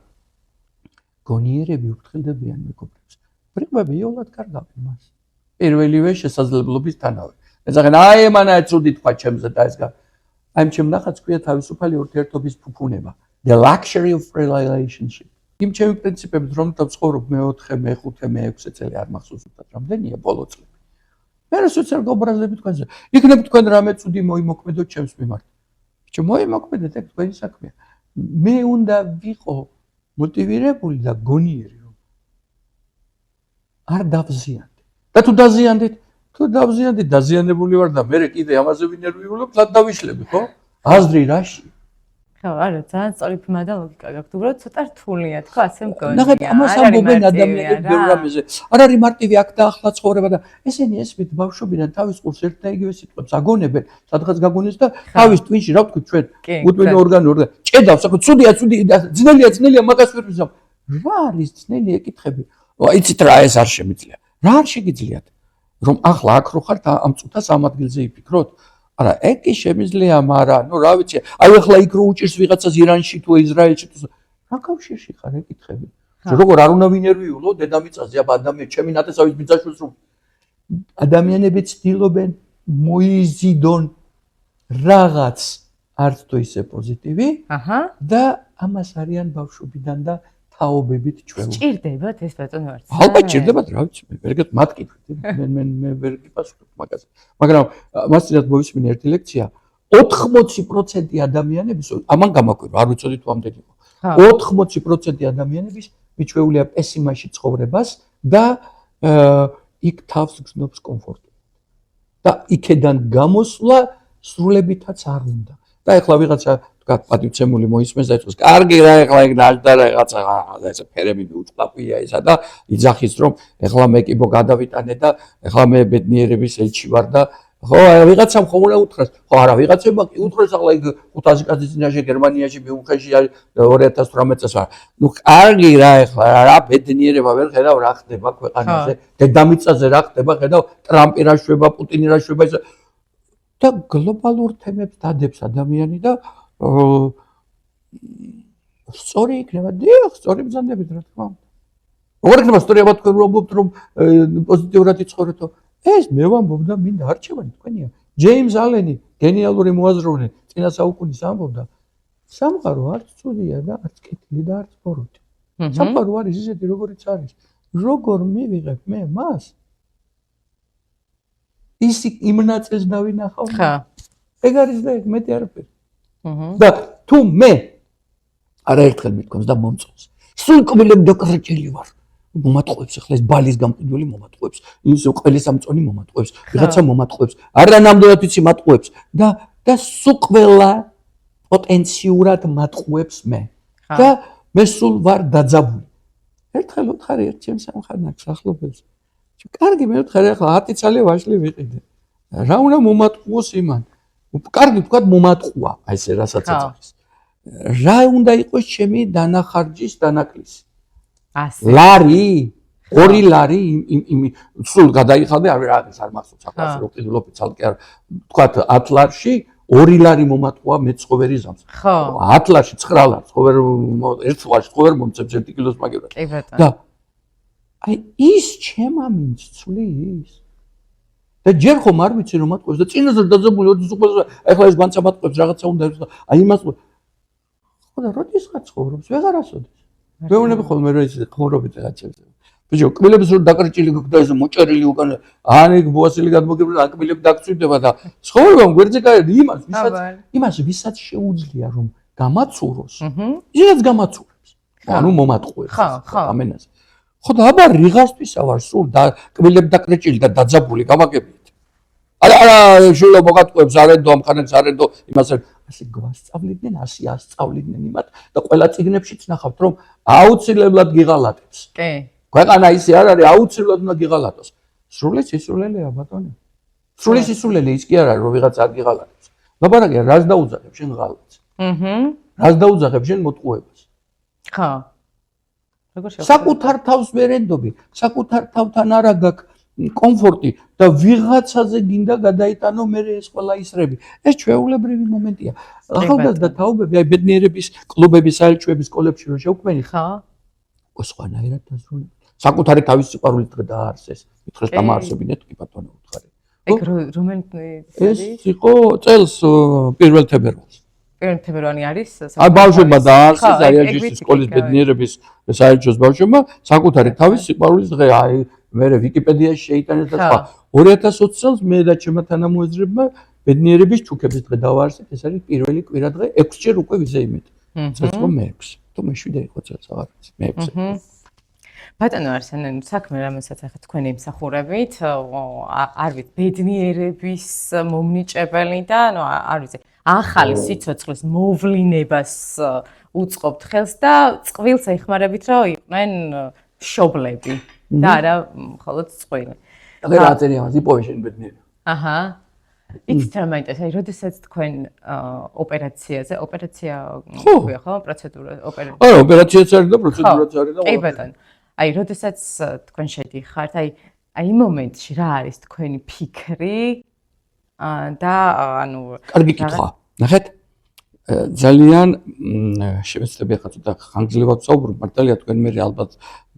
გონიერები უფრთხილდებიან მეგობრებს. ბრიყვები იოლად კარგავენ მას. პირველივე შესაძლებლობისთანავე. ეძახენ, აი მანაა ცუდი თქვა ჩემზე და ეს აი ჩემ ნახატს ქვია თავისუფალი ურთიერთობის ფუფუნება. The luxury of relationship. იმ ჩემი პრინციპებით რომ დავცხოვრობ მე-4, მე-5, მე-6 წელი არ მახსოვს უბრალოდ რამდენია ბოლო წლები. მე რასოც არ გაუბრაზები თქვენზე. იქნებ თქვენ რამე წუდი მოიმოქმედოთ ჩემს მიმართ. ბიჭო მოიმოქმედეთ ეგ თქვენი საქმეა. მე უნდა ვიყო მოტივირებული და გონიერი რომ არ დავზიანდე. და თუ დაზიანდით, თუ დავზიანდით, დაზიანებული ვარ და მე კიდე ამაზე ვინერვიულობ, და დავიშლები, ხო? აზრი რაში? ხო, არა, ძალიან სწორი ფმა და ლოგიკა გაქვთ. უბრალოდ ცოტა რთულია, თქო, ასე მგონია. ნახეთ, ამას ამბობენ ადამიანები ბევრ რამეზე. არ არის მარტივი აქ და ახლა ცხოვრება და ესენი ესმით ბავშვობიდან თავის ყურს ერთ და იგივე სიტყვებს აგონებენ, სადღაც გაგონეს და თავის ტვინში რა ვთქვით ჩვენ, უთმინო ორგანო ჭედავს, აქ ცუდია, ძნელია, მაგას ვერ ვიზამ. რა არის ძნელი ეკითხები? იცით რა ეს არ შემიძლია. რა არ შეგიძლიათ? რომ ახლა აქ რო ხართ ამ წუთას ამ ადგილზე იფიქროთ? არა, ეგ კი შემიძლია, მაგრამ ნუ რა ვიცი, აი ახლა იქ რო უჭირს ვიღაცას ირანში თუ ისრაელში თუ რა კავშირში ხარ ეკითხები? როგორ არ უნდა ვინერვიულო დედამიწაზე აბა ადამიანი ჩემი ნათესავის ბიძაშვილს რომ ადამიანები ცდილობენ მოიზიდონ რაღაც არც თუ ისე პოზიტივი და ამას არიან ბავშვობიდან და თაობებით ჩვეულ. ჭირდებათ ეს ბატონო არც. ალბათ ჭირდებათ, რა ვიცი, მე ვერ მე მათკითხვით, მე ვერ გიპასუხებ მაგაზე. მაგრამ მასწინათ მოვისმინე ერთი ლექცია, 80% ადამიანების, ამან გამაკვირვა, არ ვიცოდი თუ ამდენი იყო. 80% ადამიანების მიჩვეულია პესიმაში ცხოვრებას და იქ თავს გრძნობს კომფორტი. და იქედან გამოსვლა სრულებითაც არ უნდა. და ეხლა ვიღაცა თქვათ პატივცემული მოისმენს და იცის, კარგი რა ეხლა ეგ ნაჟდა რაღაცა ესე ფერები უწყლაპია ისა და იძახის რომ ეხლა მე კიბო გადავიტანე და ეხლა მე ბედნიერების ელჩი ვარ და ხო ვიღაცამ ხომ უნდა უთხრას ხო არა ვიღაცებმა კი უთხრეს ახლა იქ 500 კაცის წინაშე გერმანიაში მიუნხენში 2018 წელს ვარ ნუ კარგი რა ეხლა რა ბედნიერება ვერ ხედავ რა ხდება ქვეყანაზე დედამიწაზე რა ხდება ხედავ ტრამპი რა შვება პუტინი რა შვება ის და გლობალურ თემებს დადებს ადამიანი და სწორი იქნება დიახ სწორი ბრძანდებით რა თქმა უნდა როგორ იქნება სწორი აბა თქვენ ვამბობთ რომ პოზიტიურად იცხოვრეთო ეს მე ვამბობ და მინდა არჩევანი თქვენია ჯეიმს ალენი გენიალური მოაზროვნე წინა საუკუნის ამბობდა სამყარო არც ცუდია და არც კეთილი და არც ბოროტი სამყარო არის ისეთი როგორიც არის როგორ მივიღებ მე მას ის იმ ნაწილს დავინახავ ხა ეგ არის და ეგ მეტი არაფერი და თუ მე არაერთხელ მithქვამს და მომწონს სულ კბილები დაკრეჭილი ვარ მომატყუებს ახლა ეს ბალის გამყიდველი მომატყუებს ის ყველის ამწონი მომატყუებს ვიღაცა მომატყუებს არა ნამდვილად ვიცი მატყუებს და სულ ყველა პოტენციურად მატყუებს მე და მე სულ ვარ დაძაბული ერთხელ უთხარი ერთ ჩემს სამხანაკს ახლობელს კარგი მე ვთხარი ახლა 10 წელი ვაშლი ვიყიდე რა უნდა მომატყუოს იმან კარგი ვთქვათ მომატყუა აი ესე რასაც ეძახის რა უნდა იყოს ჩემი დანახარჯის დანაკლისი ასე ლარი 2 ლარი იმ სულ გადაიხადე არ მახსოვს ახლა რო ყიდულობი ცალკე არ ვთქვათ 10 ლარში 2 ლარი მომატყუა მეცხოვერი ზამს ხო 10 ლარში 9 ლარი ცხოვერ ერთ ლარში ცხოვერ მომწევს 1 კილოს მაგევრად კი ბატონო და აი ის ჩემა მინც ცulis და ჯერ ხომ არ ვიცი რომ მატყუებს და წინაზე დაძაბული ორ ზუგბაზე ახლა ეს განცა მატყუებს რაღაცა უნდა იყოს და აი იმას ხო და როდისღაც ცხოვრობს ვეღარასოდეს მეუბნები ხოლმე რომ ის ხმურობით რაღაცებს ბიჭო კბილებს რომ დაკრეჭილი გქონდა ეს მოჭერილი უკან ან ეგ ბოასილი გადმოგებდა აკბილები დაგწვირდება და ცხოვრობამ გვერდზე გაერდი იმას ვისაც შეუძლია რომ გამაცუროს ისიც გამაცურებს ანუ მომატყუებს ამენაზე ხო და აბა რიღასთვისა ვარ სულ და კბილები დაკრეჭილი და დაძაბული გამაგებიეთ არა შვილო მოგატყუებს არენდო ამხანებს არენდო იმას ასე გვასწავლიდნენ ასე ასწავლიდნენ იმათ და ყველა წიგნებშიც ნახავთ რომ აუცილებლად გიღალატებს კი ქვეყანა ისე არ არის აუცილებლად უნდა გიღალატოს სრული სისულელეა ბატონო სრული სისულელე ის კი არ არის რომ ვიღაც არ გიღალატებს ლაპარაკია რას დაუძახებ შენ ღალატს რას დაუძახებ შენ მოტყუებას ხო როგორ შეიძლება საკუთარ თავს ვერენდობი საკუთარ თავთან არა გაქვს კომფორტი და ვიღაცაზე გინდა გადაიტანო მე ეს ყველა ისრები ეს ჩვეულებრივი მომენტია ახალგაზრდა თაობები აი ბედნიერების კლუბების საელჩოების სკოლებში რო შევქმნით ხო უკვე სხვანაირად დასრულებთ საკუთარი თავის სიყვარულით დღე დაარსეს მითხეს დამაარსებინეთ კი ბატონო უთხარი ეგ რომელი ეს იყო წელს 1 თებერვალს. 1 თებერვალი არის აი ბავშვებმა დააარსეს აიაჯის სკოლის ბედნიერების საერთოს ბავშვებმა საკუთარი თავის სიყვარულის დღე აი მე ვიკიპედიაში შეიტანეს და სხვა 2020 წელს მე და ჩემმა თანამოაზრებმა ბედნიერების ჩუქების დღე დავაარსეთ ეს არის პირველი კვირა დღე 6 ჯერ უკვე ვიზე იმედი წელს რომ მე 6 თუ მე 7 იყო წელს აღარ ვიცი მე 6 ბატონო არსენ საქმე რამესაც ახლა თქვენ იმსახურებით არ ვიცი ბედნიერების მომნიჭებელი და ნუ არ ვიცი ახალი სიცოცხლის მოვლინებას უწყობთ ხელს და წყვილს ეხმარებით რომ იყვნენ მშობლები და არა მხოლოდ წყვილი. და რა წერია მას იპოვე შენ ბედნიერი. აჰა. იცით რა მაინტერესებს, აი როდესაც თქვენ ოპერაციაზე, ოპერაცია ქვია ხო, პროცედურა ოპერაცია. არა, ოპერაციაც არის და პროცედურაც არის და აი ბატონო. აი როდესაც თქვენ შედიხართ, აი იმ მომენტში რა არის თქვენი ფიქრი და ანუ კარგი კითხვა. ნახეთ ძალიან შევეცდები ახლა ცოტა ხანგრძლივად ვსაუბრობ, მართალია თქვენ მე ალბათ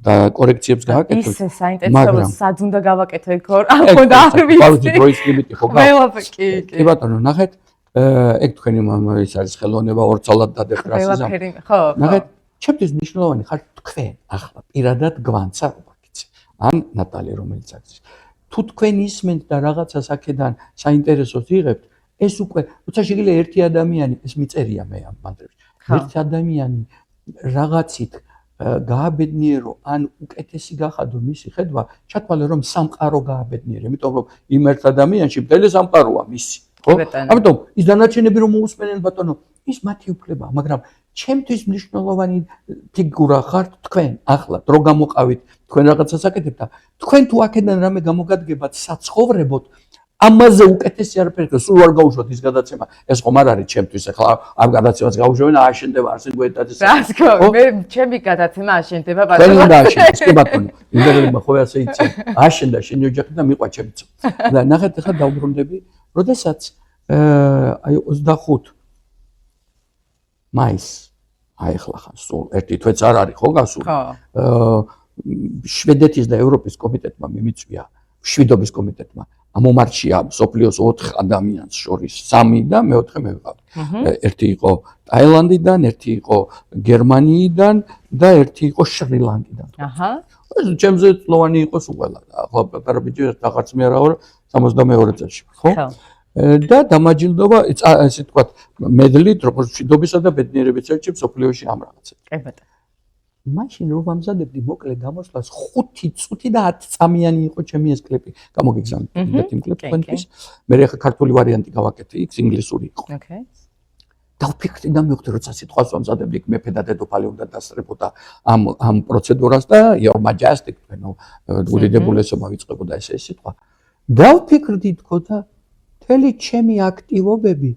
და კორექციებს გააკეთოთ. ისე საინტერესო სად უნდა გავაკეთო ეგ არ მქონდა არ ვიცი. ბავშვი დროის ლიმიტი ხო ყველაფერი კი. კი ბატონო, ნახეთ ეგ თქვენი ის არის ხელოვნება ორცალად დადეხ რასიზმი. ყველაფერი ხო. ნახეთ, ჩემთვის მნიშვნელოვანი ხარ თქვენ ახლა პირადად გვანცა როგორიც. ან ნატალი რომელიც აქ თუ თქვენ ისმენთ და რაღაცას აქედან საინტერესოს იღებთ ეს უკვე როცა შეიძლება ერთი ადამიანი ეს მიწერია მე ამ მანდრებში ერთი ადამიანი რაღაცით გააბედნიერო ან უკეთესი გახადო მისი ხედვა ჩათვალე რომ სამყარო გააბედნიერე იმიტომ რომ იმ ერთ ადამიანში მთელი სამყაროა მისი ხო ამიტომ ის დანარჩენები რომ მოусმენენ ბატონო ის მათი უფლებაა მაგრამ ჩემთვის მნიშვნელოვანი ფიგურა ხართ თქვენ ახლა დრო გამოყავით თქვენ რაღაცას აკეთებთ და თქვენ თუ აქედან რამე გამოგადგებათ საცხოვრებოდ ამაზე უკეთესი არაფერი სულ არ გაუშვათ ის გადაცემა ეს ხომ არ არის ჩემთვის ახლა ამ გადაცემას გაუშვენ აშენდება არსენ გვეთაძეს რას ხო მე ჩემი გადაცემა აშენდება ბატონო და აშენდეს კი ბატონო ინტერნეტმა ხო ასე იცი აშენდა შენი ოჯახი და მიყვა ჩემიც და ნახეთ ახლა დავბრუნდები როდესაც აი 25 მაის აი ახლა ხან სულ ერთი თვეც არ არის ხო გასული შვედეთის და ევროპის კომიტეტმა მიმიწვია შვიდობის კომიტეტმა ამომარჩია სოფლიოს 4 ადამიანს შორის 3 და მე-4 მე ვიყავ. ერთი იყო ტაილანდიდან, ერთი იყო გერმანიიდან და ერთი იყო შრი-ლანკიდან. აჰა. ეს ჩემზე წლოვანი იყო სულ ყველა. ახლა პატარაბიჯი რაღაც მე არა 72 წელს, ხო? და დამაჯილდობა ესე თქვა მედლით როგორც შვიდობისა და ბედნიერების წელში სოფლიოში ამ რაღაცა. კი ბატონო. მაშინ რომ ამზადებდი მოკლე გამოსვლას 5 წუთი და 10 წამიანი იყო ჩემი ეს კლიპი. გამოგიგზავნით იმ კლიპს თქვენთვის. მე ახლა ქართული ვარიანტი გავაკეთე, იქ ინგლისური იყო. ოკეი. დავფიქრდი და მივხვდი როცა სიტყვას ვამზადებდი, მეფე და დედოფალი უნდა დასწრებოდა ამ პროცედურას და your majesty, თქვენო უდიდებულესობა ვიწყებოდა ეს სიტყვა. დავფიქრდი თქო და მთელი ჩემი აქტივობები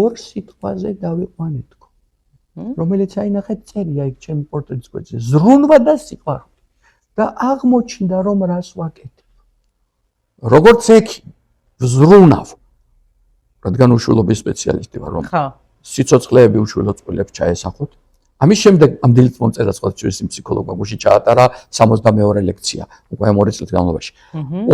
ორ სიტყვაზე დავიყვანე თქო. რომელიც აი ნახეთ წერია იქ ჩემი პორტრეტის გვერდზე ზრუნვა და სიყვარული და აღმოჩნდა რომ რას ვაკეთებ როგორც ექიმი ვზრუნავ რადგან უშვილობის სპეციალისტი ვარ რომ სიცოცხლეები უშვილო წყვილებს ჩაესახოთ ამის შემდეგ ამ დილით მომწერა სხვა ჩვენი ფსიქოლოგმა გუში ჩაატარა 62 ლექცია უკვე 2 წლის განმავლობაში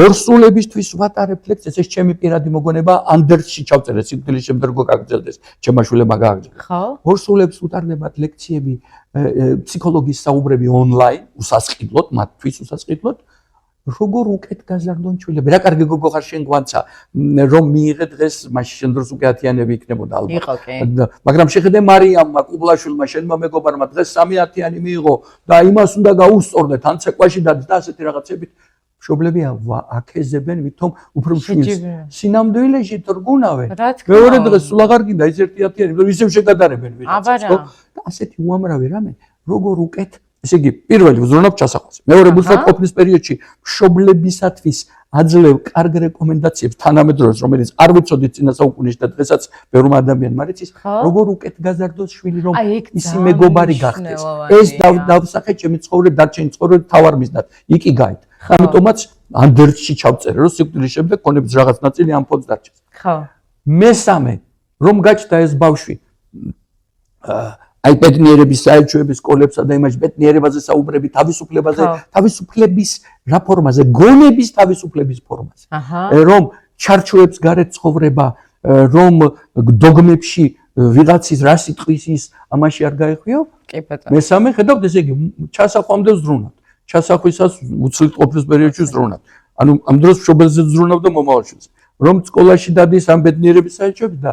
ორსულებისთვის ვატარებ ლექციას ეს ჩემი პირადი მოგონება ანდერსში ჩავწერე სიკვდილის შემდეგ გაგრძელდეს ჩემმა შვილებმა გააგრძელეს ხო ორსულებს უტარდებათ ლექციები ფსიქოლოგიის საუბრები ონლაინ უსასყიდლოდ მათთვის უსასყიდლოდ როგორ უკეთ გაზარდონ შვილები რა კარგი გოგო ხარ შენ გვანცა რომ მიიღე დღეს მაშინ შენ დროს უკვე 10-იანები იქნებოდა ალბათ იყო კი მაგრამ შეხედე მარიამმა კუბლაშვილმა შენმა მეგობარმა დღეს 3-10-იანი მიიღო და იმას უნდა გაუსწორდეთ ან ცეკვაში და ასეთი რაღაცებით მშობლები აკეზებენ ვითომ უფრო შვილს სინამდვილეში თორგუნავე მეორე დღეს სულ აღარ გინდა ის 1-10-იანი რომ ისევ შეგადარებენ ვიღაცას ხო და ასეთი უამრავი რამე როგორ უკეთ ესე იგი პირველი ვზრუნავ ჩასახვას მეორე უბრალოდ ყოფნის პერიოდში მშობლებისათვის აძლევ კარგ რეკომენდაციებს თანამედროვეს რომელიც არ ვიცოდით წინა საუკუნეში და დღესაც ბევრმა ადამიანმა არის როგორ უკეთ გაზარდოს შვილი რომ ისი მეგობარი გახდეს ეს დავსახე ჩემი ცხოვრება დარჩენი ცხოვრება თავარ მიზნად იქი გაით ამიტომაც ანდერსში ჩავწერე რომ სიკვდილის შემდეგ კონების რაღაც ნაწილი ამ ფონდს დარჩეს ხო მესამე რომ გაჩნდა ეს ბავშვი აი ბედნიერების საერთაშორისო სკოლებსა და იმაში ბედნიერებაზე საუბრები, თავისუფლებაზე, თავისუფლების რა ფორმაზე, გონების თავისუფლების ფორმაზე. რომ ჩარჩოებს გარეთ ცხოვრება, რომ დოგმებში ვიღაცის რა სიტყვის ის ამაში არ გაეხვიო? კი ბატონო. მესამე ხედავთ, ესე იგი, ჩასახვამდე ვზრუნავთ. ჩასახვისას უცვლით ყოფნის პერიოდში ვზრუნავთ. ანუ ამ დროს მშობელზე ვზრუნავ და მომავალშიც. რომ სკოლაში დადის ამ ბედნიერების საერთაშორისო და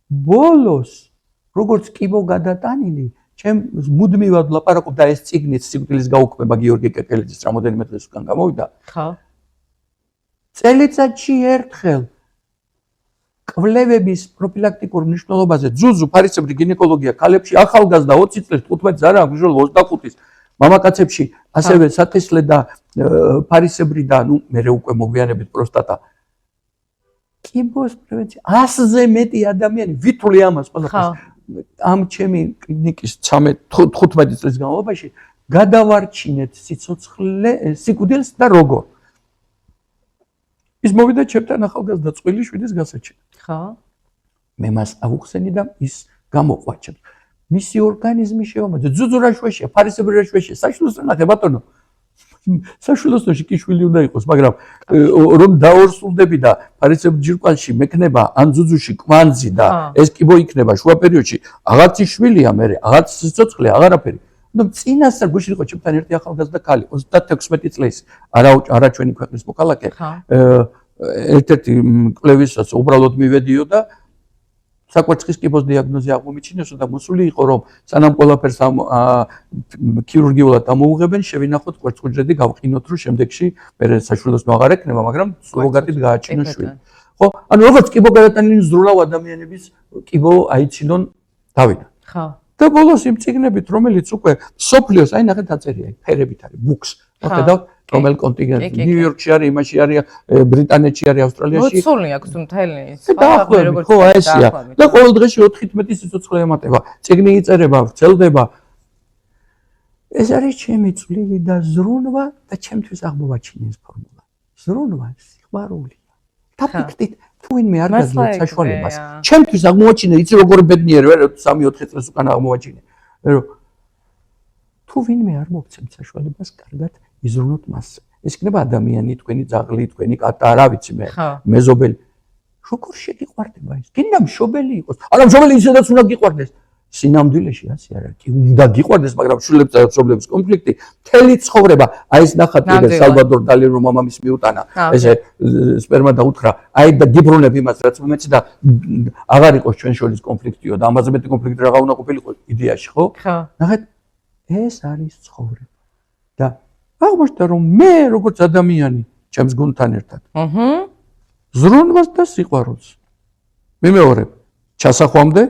ბოლოს როგორც კიბო გადატანილი, ჩემ მუდმივად ლაპარაკობ და ეს წიგნიც სიკვდილის გაუქმება გიორგი კეკელიძის რამოდენიმე დღეს უკან გამოვიდა. ხო. წელიწადში ერთხელ კვლევების პროფილაქტიკურ მნიშვნელობაზე ძუძუ ფარისებრი გინეკოლოგია ქალებში ახალგაზრდა 20 წლის 15 არა, მშობელ 25-ის მამაკაცებში ასევე სათესლე და ფარისებრი და ნუ მე უკვე მოგვიანებით პროსტატა კიბოს პრევენცია 100-ზე მეტი ადამიანი ვითვლი ამას ყველაფერს ამ ჩემი კლინიკის 15 წლის განმავლობაში გადავარჩინეთ სიცოცხლე სიკვდილს და როგორ ის მოვიდა ჩემთან ახალგაზრდა წყვილი 7-ის გასაჩინად. ხო. მე მას ავუხსენი და ის გამოყვა ჩემს. მისი ორგანიზმი შეომოძა. ძუძუ რა შვეშია, ფარისებრი რა შვეშია, საშვილოსნო ნახე ბატონო. საშვილოსნოში კი შვილი უნდა იყოს, მაგრამ რომ დაორსულდები და ფარისებრი ჯირკვანში მექნება ან ძუძუში კვანძი და ეს კიბო იქნება შუა პერიოდში, აღარც შვილია მე, აღარც სიცოცხლე, აღარაფერი. ну წინასწარ გუშინ იყო ჩემთან ერთი ახალგაზრდა ქალი 36 წლის არა ჩვენი ქვეყნის მოქალაქე ერთ-ერთი კვლევისას უბრალოდ მივედიო და საკვერცხის კიბოს დიაგნოზი აღმოჩინეს და მოსული იყო რომ სანამ ყველაფერს ქირურგიულად ამოუღებენ შევინახოთ კვერცხუჯრედი გავყინოთ რომ შემდეგში მე საშვილოსნო აღარ ექნება მაგრამ სუროგატით გააჩინოს შვილი ხო ანუ როგორც კიბო გადატანილი ზრუნავ ადამიანების კიბო აიცინონ დავიდა ხო და ბოლოს იმ წიგნებით რომელიც უკვე სოფლიოს აი ნახეთ აწერია ფერებით არის ბუქს ხედავთ რომელ კონტინენტში ნიუ-იორკში არის იმაში არის ბრიტანეთში არის ავსტრალიაში მოცული აქვს მთელი სხვა ხო ესია და ყოველ დღეში 14 სიცოცხლე ემატება წიგნი იწერება ვრცელდება ეს არის ჩემი წვლილი და ზრუნვა და ჩემთვის აღმოვაჩინეს ფორმულა ზრუნვა სიყვარულია დაფიქრდით თუ ვინმე არ გაძლევს საშუალებას ჩემთვის აღმოვაჩინე იცი როგორ ბედნიერი ვარ 3-4 წელს უკან აღმოვაჩინე რომ თუ ვინმე არ მოგცემთ საშუალებას კარგად იზრუნოთ მასზე ეს იქნება ადამიანი თქვენი ძაღლი თქვენი კატა რა ვიცი მე მეზობელი როგორ შეგიყვარდება ეს გინდა მშობელი იყოს არა მშობელი ისედაც უნდა გიყვარდეს სინამდვილეში ასე არა კი უნდა გიყვარდეს მაგრამ შვილებსა და მშობლების კონფლიქტი მთელი ცხოვრება აი ეს ნახat კიდე სალვადორ დალი რომ მამამის მიუტანა ესე სპერმა დაუთხრა აი და გიბრუნებ იმას რაც მომეცი და აღარ იყოს ჩვენ შორის კონფლიქტიო და ამაზე მეტი კონფლიქტი რაღა უნდა ყოფილიყო იდეაში ხო ნახეთ ეს არის ცხოვრება და აღმოჩნდა რომ მე როგორც ადამიანი ჩემს გუნდთან ერთად ზრუნვას და სიყვარულს მიმეორებ ჩასახვამდე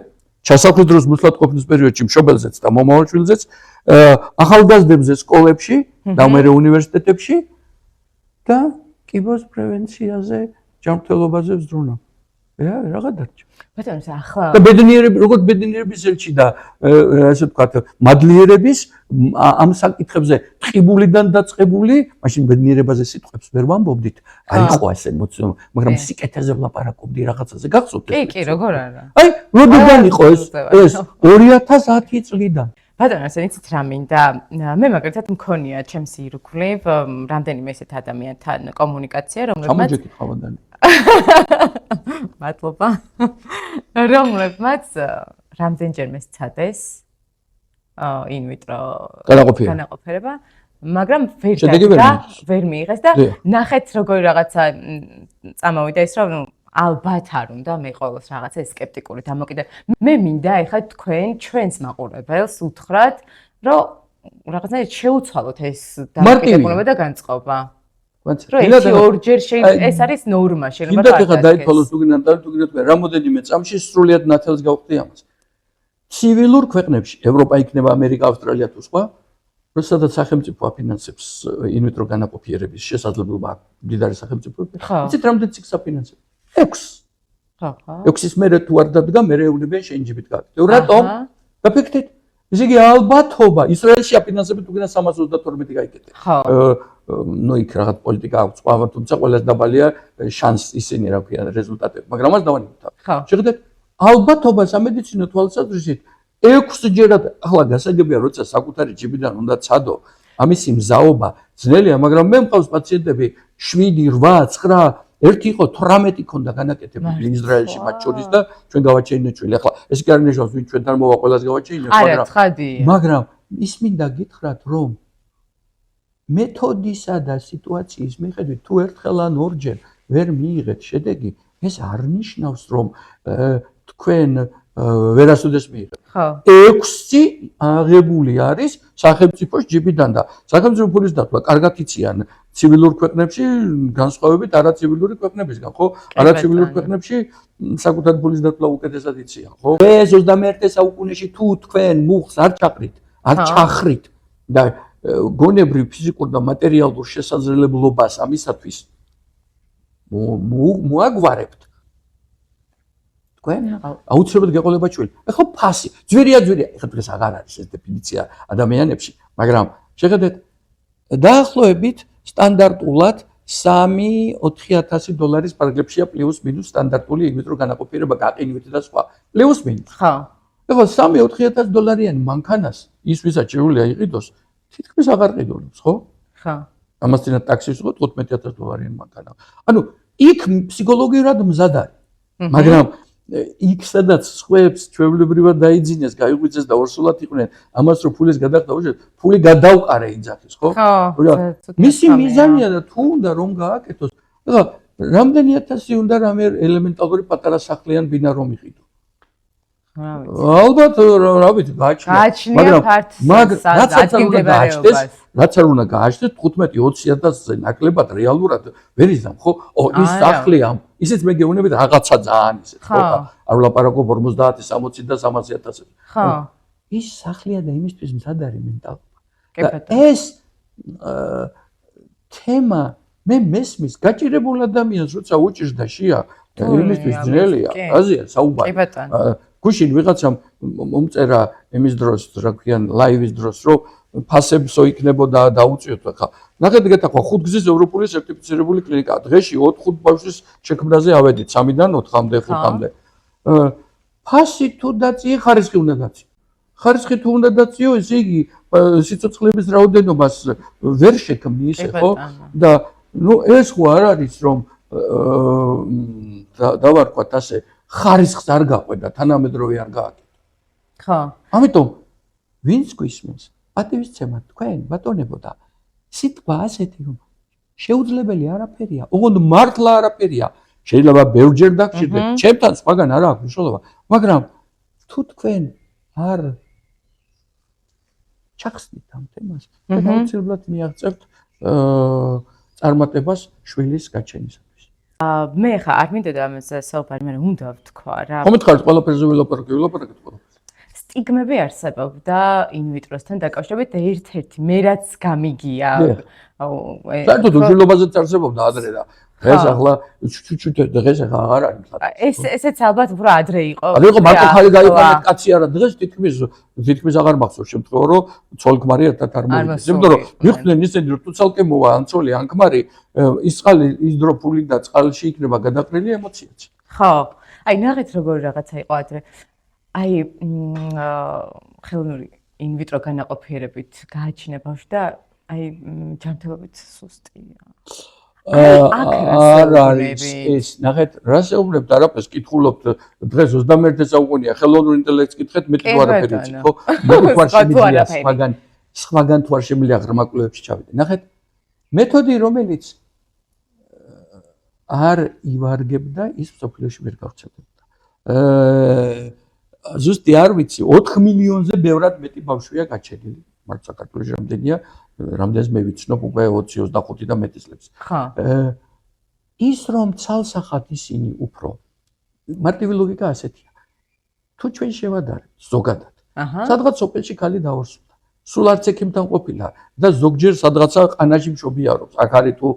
ჩასახვის დროს მუსლად ყოფნის პერიოდში მშობელზეც და მომავალ შვილზეც ახალგაზრდებზე სკოლებში და მერე უნივერსიტეტებში და კიბოს პრევენციაზე ჯანმრთელობაზე ვზრუნავ. რაღა დარჩა. ბატონო, ახლა და ბედნიერები, როგორც ბედნიერების ელჩი და ასე ვთქვათ, მადლიერების ამ საკითხებზე ტყიბულიდან დაწყებული, მაშინ ბედნიერებაზე სიტყვებს ვერ ვამბობდით. არ იყო ასე მოცემ, მაგრამ სიკეთეზე ვლაპარაკობდი რაღაცაზე. გახსოვთ? კი, როგორ არა. აი, როდიდან იყო ეს 2010 წლიდან. ბატონო, ასე იცით რა მინდა? მე მაგალითად მქონია ჩემს ირგვლივ რამდენიმე ესეთ ადამიანთან კომუნიკაცია, რომელმაც ხავანდანი. მადლობა. რომლებმაც რამდენჯერმე სცადეს ინვიტრო განაყოფიერება, მაგრამ ვერ მიიღეს და ნახეთ როგორი რაღაცა წამოვიდა ის რომ ალბათ არ უნდა მე ყოველს რაღაცა სკეპტიკური დამოკიდე. მე მინდა ეხლა თქვენ ჩვენს მაყურებელს უთხრათ, რომ რაღაცნაირად შეუცვალოთ ეს დამოკიდებულება და განწყობა. რომ ორჯერ ეს არის ნორმა შეიძლება რა. ეხლა დაითვალოს თუ რამოდენიმე წამში სრულიად ნათელს გავხდი ამას. ცივილურ ქვეყნებში, ევროპა იქნება, ამერიკა, ავსტრალია თუ სხვა, როდესაც სახელმწიფო აფინანსებს ინვიტრო განაყოფიერების შესაძლებლობა მდიდარი სახელმწიფოები. იცით რამდენ ციკს აფინანსებს? 6. ხო. 6-ის მერე თუ არ დადგა, მერე ეუბნებიან შეინჯებით გაკეთო. რატომ? დაფიქრდით. ესე იგი ალბათობა ისრაელში აფინანსებით უკენა 332 გაიკეთე. ხო. ნუ იქ რაღაც პოლიტიკა აქვს, თუმცა ყველაზე დაბალია შანსი ისინი რა ქვია რეზულტატები, მაგრამ მას დავანებთ. ხო. შეხედეთ ალბათობა სამედიცინო თვალსაზრისით 6-ჯერად ახლა გასაგებია, როცა საკუთარი ჯიბიდან უნდა ცადო, ამისი მზაობა ძნელია, მაგრამ მე მყავს პაციენტები 7, 8, 9, ერთი იყო 18 ქონდა განაკეთებული ისრაელში მათ შორის და ჩვენ გავაჩენინეთ ჩვენი. ახლა ეს კი არ ნიშნავს, ვინ ჩვენთან მოვა ყველას გავაჩენინეთ, მაგრამ ის მინდა გითხრათ, რომ მეთოდისა და სიტუაციის მიხედვით თუ ერთხელ ან ორჯერ ვერ მიიღეთ შედეგი, ეს არ ნიშნავს, რომ თქვენ ვერასოდეს მიიღეთ. 6 აღებული არის სახელმწიფოს ჯიბიდან და სახელმწიფო ფულის დათვლა კარგად იციან ცივილურ ქვეყნებში, განსხვავებით არაცივილური ქვეყნებისგან, ხო? არაცივილურ ქვეყნებში საკუთარი ფულის დათვლა უკეთესად იციან, ხო? ეს 21 საუკუნეში თუ თქვენ მუხს არ ჩახრით და გონებრივ ფიზიკურ და მატერიალურ შესაძლებლობას ამისათვის მოაგვარებთ. თქვენ აუცილებლად გეყოლება ჩვილი. ეხლა ფასი, ძვირია, ეხლა დღეს აღარ არის ეს დეფინიცია ადამიანებში, მაგრამ შეხედეთ დაახლოებით სტანდარტულად 3-4,000 $-ის პარაგრაფშია პლუს მინუს სტანდარტული იგივე რომ განაყოფიერება გაყინვით და სხვა. პლუს მინუს. ხო. ეხლა 3-4,000 $-იანი მანქანას ის ვისაც შეუძლია იყიდოს, თითქმის აღარ ყიდულობს, ხო? ხო. ამასთანავე ტაქსის იყო 15,000 $-იანი მანქანა. ანუ იქ ფსიქოლოგიურად მზად არის. მაგრამ იქ სადაც სხვებს ჩვეულებრივად დაიძინეს, გაიღვიძეს და ორსულად იყვნენ, ამას რომ ფულის გადახდა უშეშ, ფული გადაუყარე იძახის, ხო? მისი მიზანია და თუ უნდა რომ გააკეთოს, ეხლა რამდენი ათასი უნდა რამე ელემენტარული პატარა სახლიან ბინა რომ იყიდო. ალბათ რა ვიცი, გააჩნია, რაც არ უნდა გააჩნდეს 15-20,000-ზე ნაკლებად რეალურად ვერ იზამ, ხო? ის სახლია, ისიც მე გეუბნებით რაღაცა ძალიან ისეთ, ხო? არ ვლაპარაკობ 50, 60 და 300,000-ზე. ხო. ის სახლია და იმისთვის მზად არის მენტალობა. ეს თემა მე მესმის გაჭირებულ ადამიანს, როცა უჭირს და შია, იმისთვის ძნელია, აზია საუბარი. გუშინ ვიღაცამ მომწერა იმის დროს, რა ქვიან, ლაივის დროს, რომ ფასებსო იქნებოდა დაუწიოთ ახლა. ნახეთ გეთახვა 5 გზის ევროპული სერტიფიცირებული კლინიკა. დღეში 4-5 ბავშვის შექმნაზე ავედით 3-დან 4-მდე, 5-მდე. ფასი თუ დაწიე, ხარისხი უნდა დაწიო. ხარისხი თუ უნდა დაწიო, ესე იგი სიცოცხლების რაოდენობას ვერ შექმნი ისე, ხო? და ნუ ეს ხო არ არის რომ დავარქვათ ასე ხარისხს არ გაყვედა, თანამედროვე არ გააკეთა. ხო. ამიტომ ვინც გვისმენს, პატივისცემა თქვენ, ბატონებო და სიტყვა ასეთი რომ შეუძლებელი არაფერია, ოღონდ მართლა არაფერია. შეიძლება ბევრჯერ დაგჭირდეთ, ჩემთან სხვაგან არ აქვს მნიშვნელობა, მაგრამ თუ თქვენ არ ჩახსნით ამ თემას, აუცილებლად მიაღწევთ წარმატებას შვილის გაჩენისას. მე ხა არ მინდოდა ამაზე საუბარი, მაგრამ უნდა ვთქვა რა. ხომ მითხარით ყველაფერზე ველაპარაკეთ ყველაფერს. სტიგმები არსებობდა ინვიტროსთან დაკავშირებით და ერთ-ერთი მე რაც გამიგია. საერთოდ უჯრედობაზეც არსებობდა ადრე და დღეს ახლა დღეს ახლა აღარ არის. ესეც ალბათ უფრო ადრე იყო. ადრე იყო მარტო ხალი გაიყვანეთ კაცი არა, დღეს თითქმის აღარ მახსოვს შემთხვევა რომ ცოლ-ქმარი ერთად არ მოვიდეს. იმიტომ რომ მიხვდნენ ისინი რომ თუ ცალკე მოვა ან ცოლი ან ქმარი ის წყალი ის დრო ფული და წყალში იქნება გადაყრილი ემოციაც. ხო. აი ნახეთ როგორი რაღაცა იყო ადრე. აი ხელოვნური ინვიტრო განაყოფიერებით გააჩინა ბავშვი და აი ჯანმრთელობით სუსტია. არ არის ეს, ნახეთ, რა შეუძლებთ არაფერს კითხულობთ დღეს 21 საუკუნეა, ხელოვნურ ინტელექტს კითხეთ, მეტი თუ არაფერი იცით, ხო? მეტი თუ არ შემიძლია სხვაგან თუ არ შემიძლია ღრმა კვლევებში ჩავიდე. ნახეთ, მეთოდი რომელიც არ ივარგებდა, ის მსოფლიოში ვერ გავრცელდებოდა. ზუსტი არ ვიცი, 4 მილიონზე ბევრად მეტი ბავშვია გაჩენილი. მართ საქართველოში რამდენია, რამდენს მე ვიცნობ უკვე 20-25 და მეტი წლებს. ხო. ის რომ ცალსახად ისინი უფრო მარტივი ლოგიკა ასეთია. თუ ჩვენ შევადარებთ ზოგადად. სადღაც სოფელში ქალი დაორსულდა. სულ არც ექიმთან ყოფილა და ზოგჯერ სადღაცა ყანაში მშობიარობს. აქ არის თუ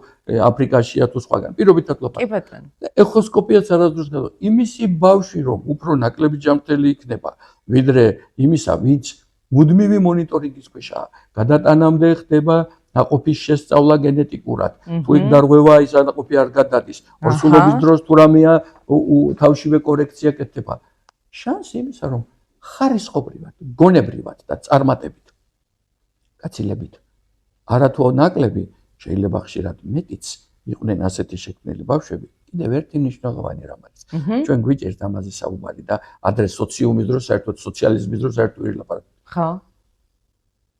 აფრიკაშია თუ სხვაგან. პირობითად ლაპარაკობ. კი ბატონო. ეხოსკოპიაც არასდროს გადავა. იმისი ბავშვი რომ უფრო ნაკლები ჯანმრთელი იქნება, ვიდრე იმისა, ვინც მუდმივი მონიტორინგის ქვეშაა. გადატანამდე ხდება ნაყოფის შესწავლა გენეტიკურად. თუ იქ დარღვევა ის ნაყოფი არ გადადის. ორსულობის დროს თუ რამეა თავშივე კორექცია კეთდება. შანსი იმისა რომ ხარისხობრივად, გონებრივად და წარმატებით. გაცილებით. არათუ ნაკლები შეიძლება ხშირად მეტიც იყვნენ ასეთი შექმნილი ბავშვები, კიდევ ერთი მნიშვნელოვანი რამაც. ჩვენ გვიჭერთ ამაზე საუბარი და ადრე სოციუმის დროს, საერთოდ სოციალიზმის დროს საერთოდ ვილაპარაკეთ. ხო.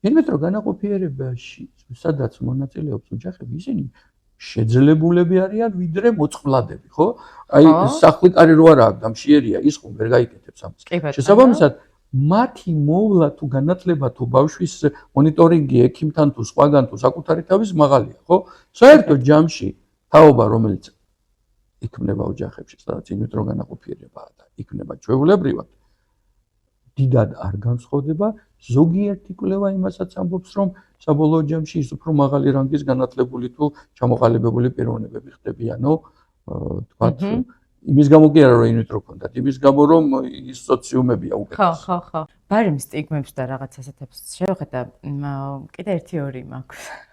იმით რომ განაყოფიერებაში, სადაც მონაწილეობს ოჯახები, ისინი შეძლებულები არიან ვიდრე მოწყვლადები, ხო? აი სახლი კარი რო არა აქვს, დამშიერია, ის ხომ ვერ გაიკეთებს ამას. შესაბამისად, მათი მოვლა თუ განათლება თუ ბავშვის მონიტორინგი ექიმთან თუ სხვაგან თუ საკუთარი თავის მაღალია, ხო? საერთოდ ჯამში თაობა, რომელიც იქმნება ოჯახებში, სადაც იმით რომ განაყოფიერებაა და იქმნება ჩვეულებრივად, დიდად არ განსხვავდება. ზოგიერთი კვლევა იმასაც ამბობს, რომ საბოლოო ჯამში ის უფრო მაღალი რანგის განათლებული თუ ჩამოყალიბებული პიროვნებები ხდებიანო, თქვათ, იმის გამო კი არა რომ იმით რო ქონდათ, იმის გამო რომ ის სოციუმებია უკეთესი. ხო. ბარემ სტიგმებს და რაღაც ასეთებს შევხედა, კიდე 1-2 მაქვს.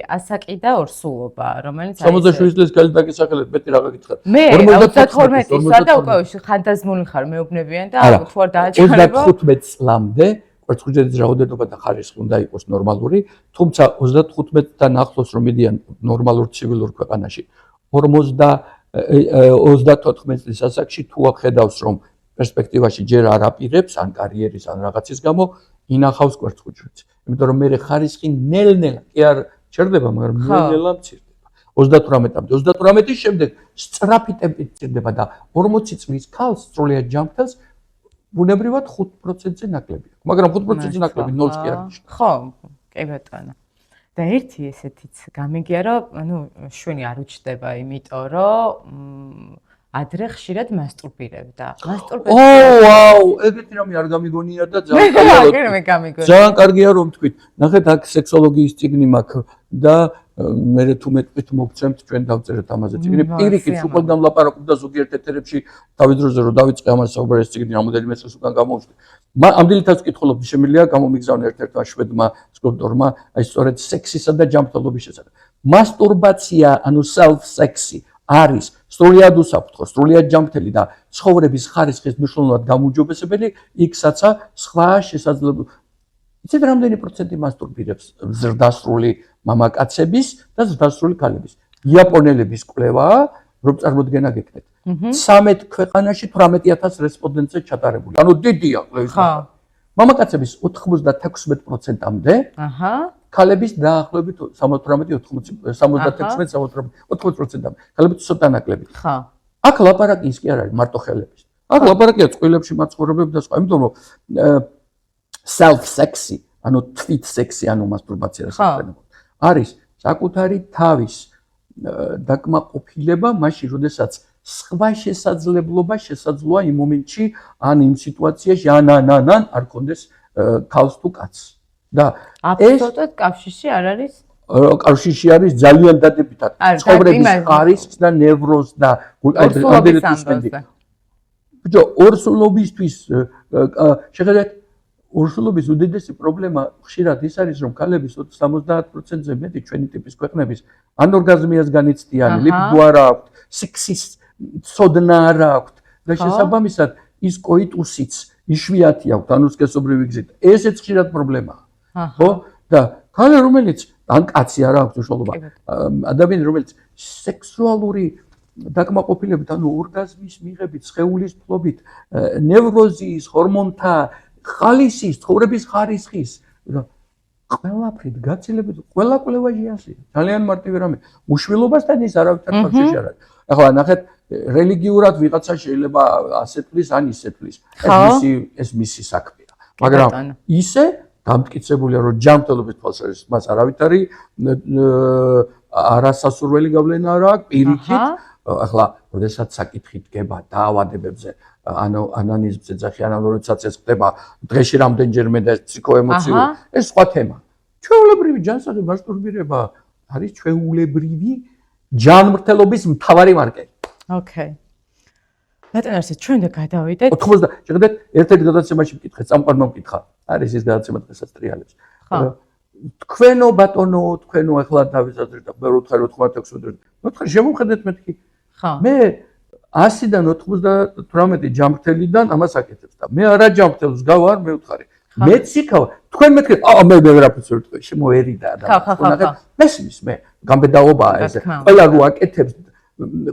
ასაკი და ორსულობა, რომელიც 67 წლის ქალი დაგისახელეთ, მეტი რა გაგითხარ. მე 32-ისა და უკვე ხანდაზმული ხარ მეუბნებიან და თუ არ დააჩქარება 35 წლამდე კვერცხუჯერის რაოდენობა და ხარისხი უნდა იყოს ნორმალური, თუმცა 35-დან ახლოს რომ მიდიან ნორმალურ ცივილურ ქვეყანაში 34 წლის ასაკში თუ ხედავს რომ პერსპექტივაში ჯერ არ აპირებს ან კარიერის ან რაღაცის გამო ინახავს კვერცხუჯრედს. იმიტომ რომ მე ხარისხი ნელ-ნელა კი არ ჩერდება, მაგრამ ნელ-ნელა მცირდება. 38-მდე, 38-ის შემდეგ სწრაფი ტემპით მცირდება და 40 წლის ქალს სრულიად ჯანმრთელს ბუნებრივად 5%-ზე ნაკლები აქვს. მაგრამ 5%-ზე ნაკლები 0-ს კი არ ნიშნავს. ხო, კი ბატონო. და ერთი ესეთიც გამიგია, რომ შვენი არ უჩნდება, იმიტომ რომ ადრე ხშირად მასტურბირებდა. ვაუ, ეგეთი რამე არ გამიგონია და ძალიან კარგია რომ თქვით. ნახეთ, აქ სექსოლოგიის წიგნი მაქვს და მე თუ მეტყვით მოგცემთ, ჩვენ დავწერეთ ამაზე წიგნი. პირიქით, უკვე დამლაპარაკობდა ზოგიერთ ეთერებში თავის დროზე რომ დავიწყე ამაზე საუბარი, ეს წიგნი რამოდენიმე წელს უკან გამოუშვი. ამდილითაც ვკითხულობ, შემიძლია გამომიგზავნე ერთ-ერთმა შვედმა სკულპტორმა, აი სწორედ სექსისა და ჯანმრთელობის შესახებ. მასტურბაცია, ანუ self-sexy არის სრულიად უსაფრთხო, სრულიად ჯანმრთელი და ცხოვრების ხარისხის მნიშვნელოვნად გამოუჯობესებელი, იქსაცა სხვა შესაძლებლობა. იცით რამდენი პროცენტი მასტურბირებს ზრდასრული მამაკაცების და ზრდასრული ქალების? იაპონელების კვლევაა, რომ წარმოდგენა გეკნეთ. 13 ქვეყანაში 18000 რესპონდენტზე ჩატარებული. ანუ დიდია კვლევის მასშტაბი. მამაკაცების 96%-მდე, ქალების დაახლოებით 76-80%-მდე. ქალების ცოტა ნაკლები. ხო. აქ ლაპარაკი ის კი არ არის მარტო ხელების. აქ ლაპარაკია წყვილებში მაცხოვრებები და სხვა, იმიტომ რომ self-sexy, ანუ თვით სექსი, ანუ მასტურბაცია არის საკუთარი თავის დაკმაყოფილება მაშინ, როდესაც სხვა შესაძლებლობა შესაძლოა იმ მომენტში ან იმ სიტუაციაში ან არ კონდეს ქალს თუ კაცს. და აბსოლუტურად კავშირში არ არის? კავშირში არის ძალიან დადებითად ცხოვრების ხარისხს და ნევროზს და ორსულობისამბავზე. ბიჭო, ორსულობისთვის შეხედეთ, ორსულობის უდიდესი პრობლემა ხშირად ის არის, რომ ქალების 70%-ზე მეტი ჩვენი ტიპის ქვეყნების ანორგაზმიას განიცდიან, ლიბიდო არ აქვთ, სექსის ცოდნა არ აქვთ და შესაბამისად ის კოიტუსიც იშვიათი აქვთ, ანუ სქესობრივი გზით. ესეც ხშირად პრობლემაა. ხო? და ქალი რომელიც ან კაცი არ აქვს უშუალობა, ადამიანი რომელიც სექსუალური დაკმაყოფილებით, ანუ ორგაზმის მიღებით, სხეულის ფლობით, ნევროზის, ჰორმონთა, ხალისის, ცხოვრების ხარისხის, ყველაფრით გაცილებით, ყველა კვლევაში ასეა. ძალიან მარტივი რამე. უშვილობასთან ის არავითარ კავშირში არ არის. ახლა ნახეთ, რელიგიურად ვიღაცა შეიძლება ასეთლის ან ისეთლის. ეს მისი საქმეა. მაგრამ ისე დამტკიცებულია, რომ ჯანმრთელობის თვალსაზრისით მას არავითარი არასასურველი გავლენა არ აქვს პირიქით. ახლა, როდესაც საკითხი დგება დაავადებებზე, ანონიზმზე ძახი, როდესაც ეს ხდება დღეში რამდენჯერმე და ფსიქოემოციური, ეს სხვა თემა. ჩვეულებრივი ჯანსაღი მასტურბირება არის ჩვეულებრივი ჯანმრთელობის მთავარი მარკერი. ოკეი. ბატონო, ჩვენ და გადავიდეთ. 90, შეხედეთ, ერთ-ერთ გადაცემაში მკითხე, წამყვანმა მკითხა. არის ის გადაცემა დღესაც ტრიალებს. თქვენო ბატონო, თქვენო ახლა დავიზარდეთ და მე ვთხარ 96 დღე. ვთხარ შემოვხედეთ მეთქი. მე 100-დან 98 ჯანმრთელიდან ამას აკეთებს და მე არა ჯანმრთელს გავარ მე ვთხარი. მეც იქავა თქვენ მეთქე მე ვერაფერს ვერ თქვი შემოერიდა და მესმის მე გამბედაობაა ეს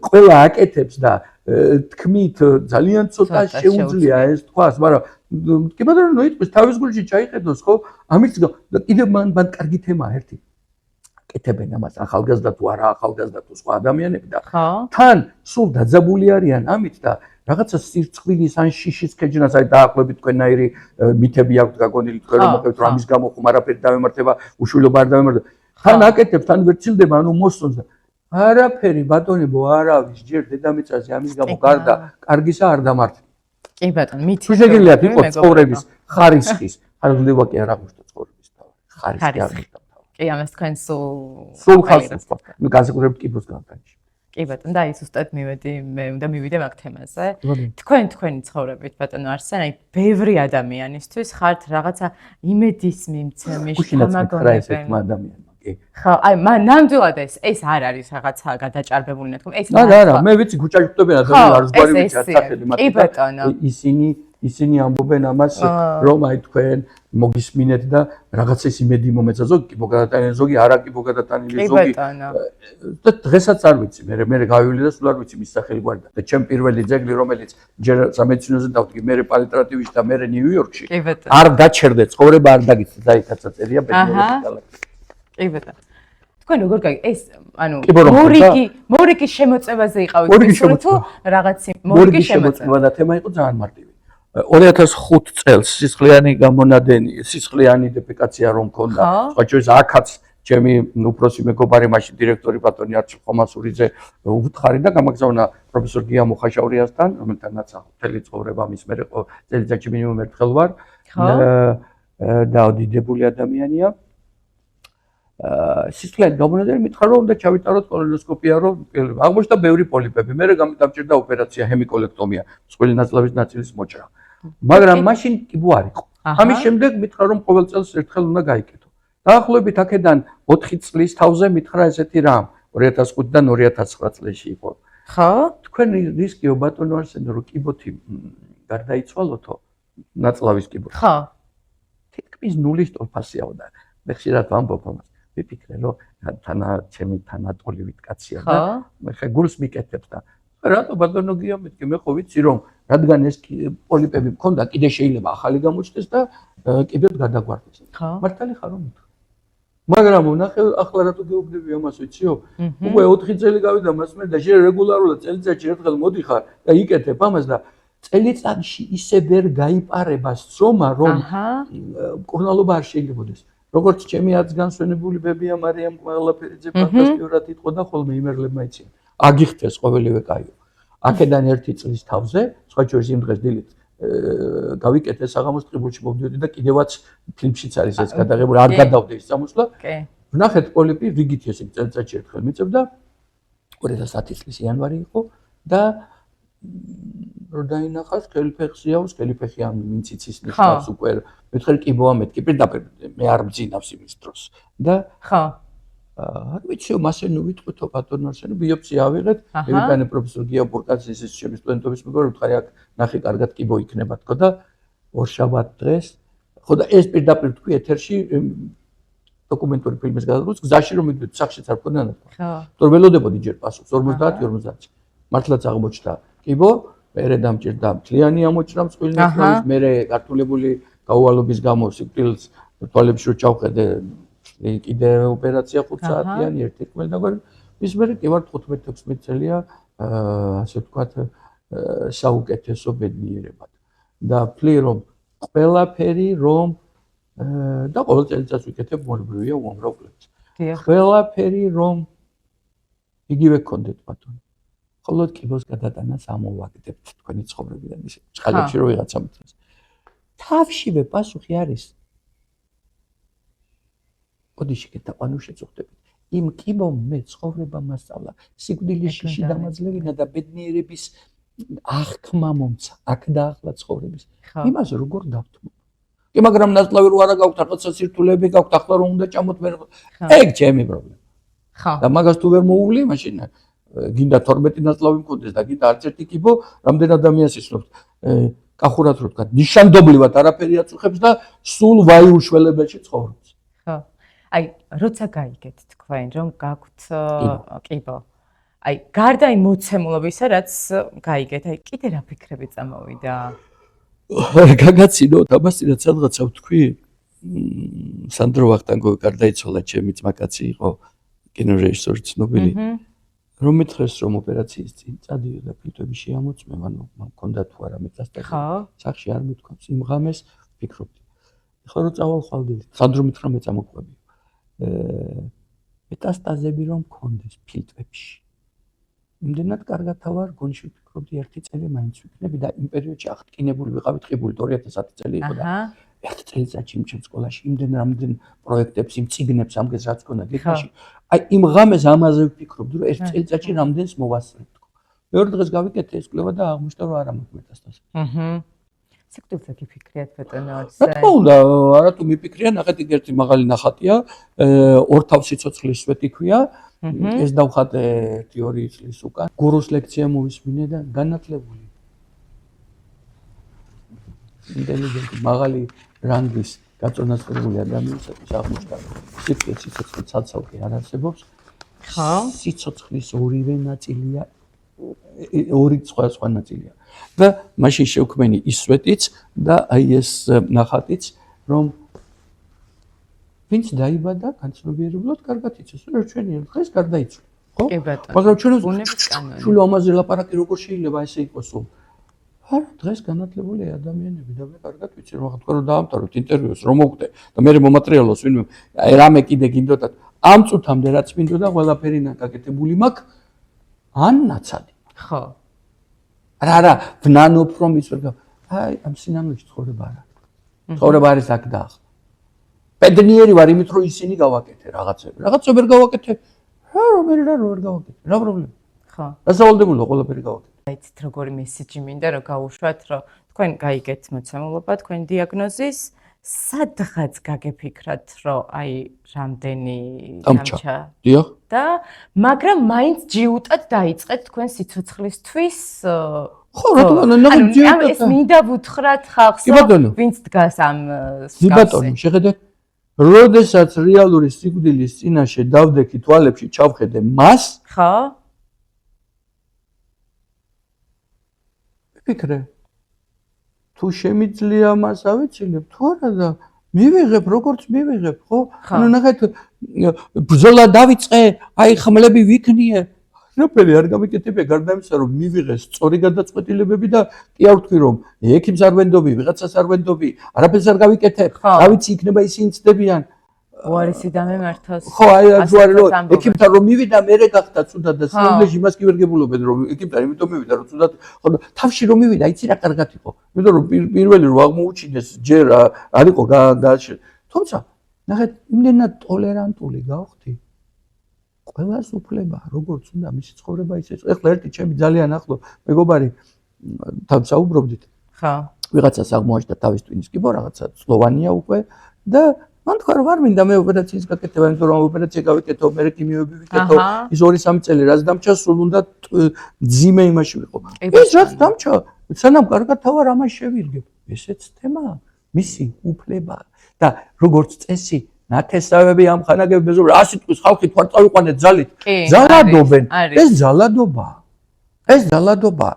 ყველა აკეთებს და თქმით ძალიან ცოტა შეუძლია ეს თქვას მაგრამ კი ბატონო ნოიტყვის თავის გულში ჩაიხედოს ხო ამის კიდევ მან კარგი თემაა ერთი აკეთებენ ამას ახალგაზრდა თუ არა ახალგაზრდა თუ სხვა ადამიანები და თან სულ დაძაბული არიან ამით და რაღაცა სირცხვილის ან შიშის ქეჯნას აი დაახლოებით თქვენნაირი მითები აქვთ გაგონილი თქვენ რომ მოხდეთ რომ ამის გამო ხომ არაფერი დავემართება უშვილობა არ დავემართება თან აკეთებს თან ვერცილდება ანუ მოსწონს და არაფერი ბატონებო არავის ჯერ დედამიწაზე ამის გამო გარდა კარგისა არ დამართება კი ბატონო მითი შეგიძლიათ იყოს ცხოვრების ხარისხის ხარისხდება კი არა მოხდა ცხოვრების ხარისხი არ მოხდა კი ამას თქვენ სულ ხალხს ნუ განსაკუთრებით კიბოს განკარში კი ბატონო და ის უბრალოდ მივედი მე უნდა მივიდე მაგ თემაზე თქვენი ცხოვრებით ბატონო არსენ აი ბევრი ადამიანისთვის ხართ რაღაცა იმედის მიმცემი შთამაგონებელი ხო აი ნამდვილად ეს არ არის რაღაცა გადაჭარბებული ნათქვამი ეს არა მე ვიცი გუჭაჭუტებენ ადამიანს არის გვარი ვიცი ათახელი მაგრამ ისინი ამბობენ ამას რომ აი თქვენ მოგისმინეთ და რაღაცა ის იმედი მომეცა ზოგი კი მოგადატანილი ზოგი არა კი მოგადატანილი ზოგი და დღესაც არ ვიცი მე გავივლი და სულ არ ვიცი მის სახელი გვარი და ჩემ პირველი ძეგლი რომელიც ჯერ სამედიცინოზე დავდგი მე პალეტრატივში და მე ნიუ-იორკში არ დაჩერდე ცხოვრება არ დაგიცი დაითაცა წერია ბედნიერების კი ბატონო თქვენ როგორ გაიგე ეს ანუ მორიგი შემოწმებაზე იყავით თუ რაღაცი მორიგი შემოწმება და თემა იყო ძალიან მარტივი 2005 წელს სისხლიანი დეფეკაცია რომ მქონდა სხვა შორის აქაც ჩემი უფროსი მეგობარი მაშინ დირექტორი ბატონი არჩილ ხომასურიძე უთხარი და გამაგზავნა პროფესორ გია მოხაშაურიასთან რომელთანაც მთელი ცხოვრება მის მე წელიწადში მინიმუმ ერთხელ ვარ და დიდებული ადამიანია სისხლიანი გამონადენი მითხრა რომ უნდა ჩავიტაროთ კოლონოსკოპია რომ აღმოჩნდა ბევრი პოლიპები მე დამჭირდა ოპერაცია ჰემიკოლექტომია მსხვილი ნაწლავის ნაწილის მოჭრა მაგრამ მაშინ კიბო არ იყო ამის შემდეგ მითხრა რომ ყოველ წელს ერთხელ უნდა გაიკეთო დაახლოებით აქედან 4 წლის თავზე მითხრა ესეთი რამ 2005-დან 2009 წლებში იყო ხო თქვენ რისკიო ბატონო არსენ რომ კიბოთი გარდაიცვალოთო ნაწლავის კიბოთი ხო თითქმის ნულის ტოლფასიაო და მე ხშირად ვამბობ ამას ვიფიქრე რომ ჩემი თანატოლივით კაცია და მე ხე გულს მიკეთებს და რატო ბატონო გია მეთქი მე ხო ვიცი რომ რადგან ეს პოლიპები მქონდა კიდე შეიძლება ახალი გამოჩნდეს და კიდევ გადაგვარდეს მართალი ხარო მითხრა მაგრამ ნახე ახლა რატო გეუბნები ამას ვიციო უკვე 4 წელი გავიდა მას მე და შე რეგულარულად წელიწადში ერთხელ მოდიხარ და იკეთებ ამას და წელიწადში ისე ვერ გაიპარება სწომა რომ მკურნალობა არ შეიძლებოდეს როგორც ჩემი აცგანსვენებული ბებია მარიამ ყველაფერიძე ფანტასტიკურად იტყო და ხოლმე იმერლებმა იციან აგიხთეს ყოველივე კაიო აქედან 1 წლის თავზე სხვა შორის იმ დღეს დილით გავიკეთე საღამოს ტყიბულში მოვდიოდი და კიდევაც ფილმშიც არის ეს გადაღებული არ გადავდე ის სამოსლა ვნახეთ პოლიპი რიგით ესე წელიწადში ერთხელ მიწევდა 2010 წლის იანვარი იყო და რო დაინახა სკელიფეხია სკელიფეხი ამ მიციცის ნიშნავს უკვე მეთქე კიბოა მეთქი პირდაპირ მე არ მძინავს იმის დროს და ხო არ ვიციო მასე ნუ ვიტყვითო ბატონო არსენო ბიოპსია ავიღეთ მევიტანე პროფესორ გია ბურკაძის ის ჩემი სტუდენტობის მეგობარი ვთხარი აქ ნახე კარგად კიბო იქნება თქო და ორშაბათ დღეს ხო და ეს პირდაპირ თქვი ეთერში დოკუმენტური ფილმის გადაღებას გზაში რომ მივიდეთ სახშიც არ მქონდა ნათქვა ხო ველოდებოდი ჯერ პასუხს 50-50 მართლაც აღმოჩნდა კიბო მერე დამჭირდა მთლიანი ამოჭრა მსხვილი ნაწლავის მერე გართულებული გაუვალობის გამო სიკვდილს თვალებში რო ჩავხედე კიდე ოპერაცია 5 საათიანი ერთი კმელი და ის მერე კი ვარ 15-16 წელია ასე ვთქვათ საუკეთესო ბედნიერებად და ვთვლი რომ ყველაფერი რომ და ყოველ წელიწადს ვიკეთებ მორბრივია უამრავ ყველაფერი რომ იგივე გქონდეთ ბატონო ხოლო კიბოს გადატანას ამოვაგდებთ თქვენი ცხოვრებიდან ისე ჭხალებში რო ვიღაცა მითხრას თავშივე პასუხი არის ოდიში გეტაყვანო შეწუხდებით იმ კიბომ მე ცხოვრება მასწავლა სიკვდილის შიში დამაძლევინა და ბედნიერების აღქმა მომცა აქ და ახლა ცხოვრების იმაზე როგორ დავთმობ კი მაგრამ ნაწლავი რო არა გაქვთ რაღაცა სირთულეები გაქვთ ახლა რომ უნდა ჭამოთ მე ეგ ჩემი პრობლემა და მაგას თუ ვერ მოუვლი მაშინ გინდა 12 ნაწლავი მქონდეს და გინდა არც ერთი კიბო, რამდენ ადამიანს ისრობს. კახურად რო თქვა, ნიშანდობლივად არაფერი აწუხებს და სულ ვაი უშველებელში ცხოვრობს. ხო. აი, როცა გაიგეთ თქვენ, რომ გაქვთ კიბო. აი, გარდა იმ მოცემულობისა, რაც გაიგეთ, აი, კიდე რა ფიქრები წამოვიდა? გაგაცინოთ, ამასინაც სადღაცა ვთქვი, სანდრო ვახტანგოვი გარდაიცვალა, ჩემი ძმაკაცი იყო კინორეჟისორი ცნობილი. რომ მითხრეს რომ ოპერაციის წინ წადიოდა ფილტვები შეამოწმე, ანუ მქონდა თუ არა მეტასტაზი. სახში არ მithქვამს იმ ღამეს ფიქრობდი. ეხლა რომ წავალ ხვალდილი, სანდრო მითხრა მე წამოყვები. მეტასტაზები რომ მქონდეს ფილტვებში. იმდენად კარგად თავარ გონში ვფიქრობდი ერთი წელი მაინც ვიქნები და იმ პერიოდში აღტკინებული ვიყავი ტყიბული 2010 წელი იყო და ერთ წელიწადში იმ სკოლაში იმდენ რამდენ პროექტებს, იმ წიგნებს ამგეს რაც ქონდა გიხაში. აი იმ ღამეს ამაზე ვფიქრობდი რომ ერთ წელიწადში რამდენს მოვასწრებ თქო. მეორე დღეს გავიკეთე ეს კვლევა და აღმოჩნდა რომ არა მაქვს მეტასტაზი. სიკვდილზე გიფიქრიათ ბატონო? რა თქმა უნდა, არათუ მიფიქრია, ნახეთი ერთი მაღალი ნახატია, ორთავ სიცოცხლის სვეტი ქვია. ეს დავხატე 1-2 წლის უკან. გურუს ლექცია მოვისმინე და განათლებული. ინტელიგენტი, მაღალი რანგის გაწონასწორებული ადამიანისათვის აღმოჩნდა. სიცოცხლის საცალკე არ არსებობს. ხო. სიცოცხლის ორივე ნაწილია, ორი სხვა ნაწილია. და მაშინ შევქმენი ის სვეტიც და აი ეს ნახატიც, რომ ვინც დაიბადა განცნობიერებლად კარგად იცის, რომ ჩვენი დღეს გარდაიცვალა, ხო? კი ბატონო. მაგრამ ჩვენ ბუნების კანონი. შულო ამაზე ლაპარაკი როგორ შეიძლება ესე იყოს? არა, დღეს განათლებული ადამიანები და მე კარგად ვიცი, რომ თქვენ რომ დაამთავროთ ინტერვიუს, რომ მოვკვდე და მე მომატრიალოს ვინმე, აი რამე კიდე გინდოდათ, ამ წუთამდე რაც მინდოდა, ყველაფერი გაკეთებული მაქვს, ან ნაცადი. ხო. არა, ვნანობ რომ ის ვერ გა. აი, ამ სინამდვილეში ცხოვრება არა. ცხოვრება არის აქ და ახლა. ბედნიერი ვარ იმით რომ ისინი გავაკეთე რაღაცები. რაღაცები ვერ გავაკეთე. რა ვერ გავაკეთე. რა პრობლემა? ხო. დასავალდებულო ყველაფერი გავაკეთე. აიცით როგორი მესიჯი მინდა რომ გაუშვათ, რომ თქვენ გაიგეთ მოცემულობა, თქვენ დიაგნოზის, სადღაც გაგეფიქრათ, რომ აი რამდენი დამჭა. დიახ. და მაგრამ მაინც ჯიუტად დაიწყეთ თქვენ სიცოცხლისთვის. ხო, რა თქმა უნდა, ანუ ეს მინდა ვუთხრათ ხალხს, ვინც დგას ამ სკავსზე. ბატონო, შეხედეთ, როდესაც რეალური სიკვდილის წინაშე დავდექი თვალებში ჩავხედე მას, ხო? ვფიქრე, თუ შემიძლია მას ავეცილებ, თუ არა და მივიღებ, როგორც მივიღებ, ხო? ანუ ნახეთ, ბრძოლა დავიწყე, აი ხმლები ვიქნიე. რაფერი არ გამიკეთებია, გარდა იმისა, რომ მივიღეს სწორი გადაწყვეტილებები და კი არ ვთქვი, რომ ექიმს არ ვენდობი, ვიღაცას არ ვენდობი, არაფერს არ გავიკეთებ, რა ვიცი, იქნება ისინი ცდებიან. უარესი დამემართოს. ხო, აი ზუარი რომ ექიმთან რომ მივიდა, მერე გახდა ცუდად და სიამოვნებაში იმას კი ვერ გებულობენ, რომ ექიმთან იმიტომ მივიდა, რომ ცუდად, ხო, თავში რომ მივიდა, იცი რა კარგად იყო. იმიტომ რომ პირველი რომ აღმოუჩინეს, ჯერ არ იყო გააშ. თუმცა, ნახეთ, იმდენად ტოლერანტული გავხდი. ყველას უფლება, როგორც უნდა მისი ცხოვრება ისე. ეხლა ერთი ჩემი ძალიან ახლო მეგობარი თან საუბრობდით. ხო. ვიღაცას აღმოაჩნდა თავის ტვინის კიბო, რაღაცა სლოვანია უკვე და მან თქვა რომ არ მინდა მე ოპერაციის გაკეთება, იმიტომ რომ ოპერაცია გავიკეთო, მე კიმიოები ვიკეთო, ის 2-3 წელი რაც დამჭა, სულ უნდა ძიმე იმაში ვიყო. ეს რაც დამჭა, სანამ კარგად თავარ ამას შევირგებ. ესეც თემაა, მისი უფლება და როგორც წესი ნათესავები ამ ხანაგები მეზობლად 100 სიტყვის ხალხი თუ არ წავიყვანეთ ძალით, ძალადობენ. ეს ძალადობაა. ეს ძალადობაა.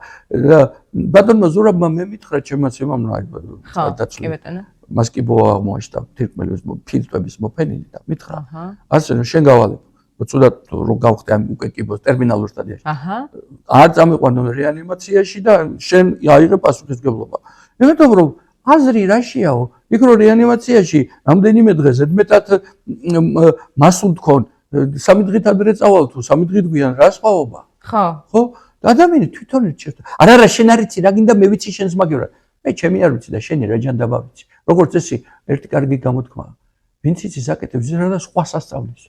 ბატონო ზურაბმა მე მითხრა ჩემაც იმამ აი კი ბატონო. მას კი ბოა აღმოაჩნდა თირკმელის ფილტვების მოფენილი და მითხრა ასე რომ შენ გავალებ რომ ცუდად რომ გავხდე ამ უკვე კიბოს ტერმინალურ სტადიაში. არ წამიყვანო რეანიმაციაში და შენ აიღე პასუხისმგებლობა. იმიტომ რომ აზრი რაშიაო, იქ რომ რეანიმაციაში რამდენიმე დღე ზედმეტად მასულ თქონ 3 დღით ადრე წავალ თუ 3 დღით გვიან რა სხვაობა? ხო? ადამიანი თვითონ ერჩევდა. არა, შენ არ იცი რა გინდა, მე ვიცი შენს მაგევრად. მე ჩემი არ ვიცი და შენი რა ჯანდაბა ვიცი. როგორც წესი, ერთი კარგი გამოთქმაა. ვინც იცის აკეთებს რა და სხვას ასწავლის.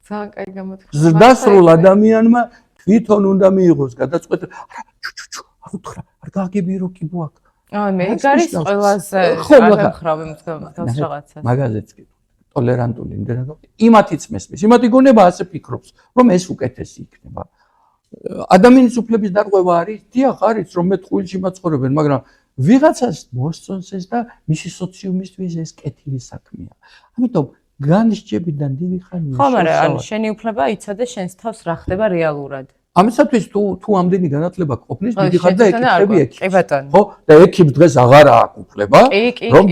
ძალიან კარგი გამოთქმა. ზრდასრულ ადამიანმა თვითონ უნდა მიიღოს გადაწყვეტილება. არა, ჩუ, არ უთხრა, არ გააგები რო კიბო აქვს. მე ეგ არის ყველაზე აღემხრავი მსგავს რაღაცას. მაგაზეც კი ტოლერანტული იმდენად იმათიც მესმის. იმათი გონება ასე ფიქრობს, რომ ეს უკეთესი იქნება. ადამიანის უფლების დარღვევა არის, დიახ არის, რომ მე ტყუილში მაცხოვრებენ, მაგრამ ვიღაცას მოსწონს ეს და მისი სოციუმისთვის ეს კეთილი საქმეა. ამიტომ განსჯებიდან დიდი ხანია. ხო, მაგრამ შენი უფლება იცოდე შენს თავს რა ხდება რეალურად. ამისათვის თუ ამდენი განათლება ყოფნის, დიდი ხანი და ეკითხები კი ბატონო. ხო? და ეკიპ დღეს აღარ აქვს უფლება, რომ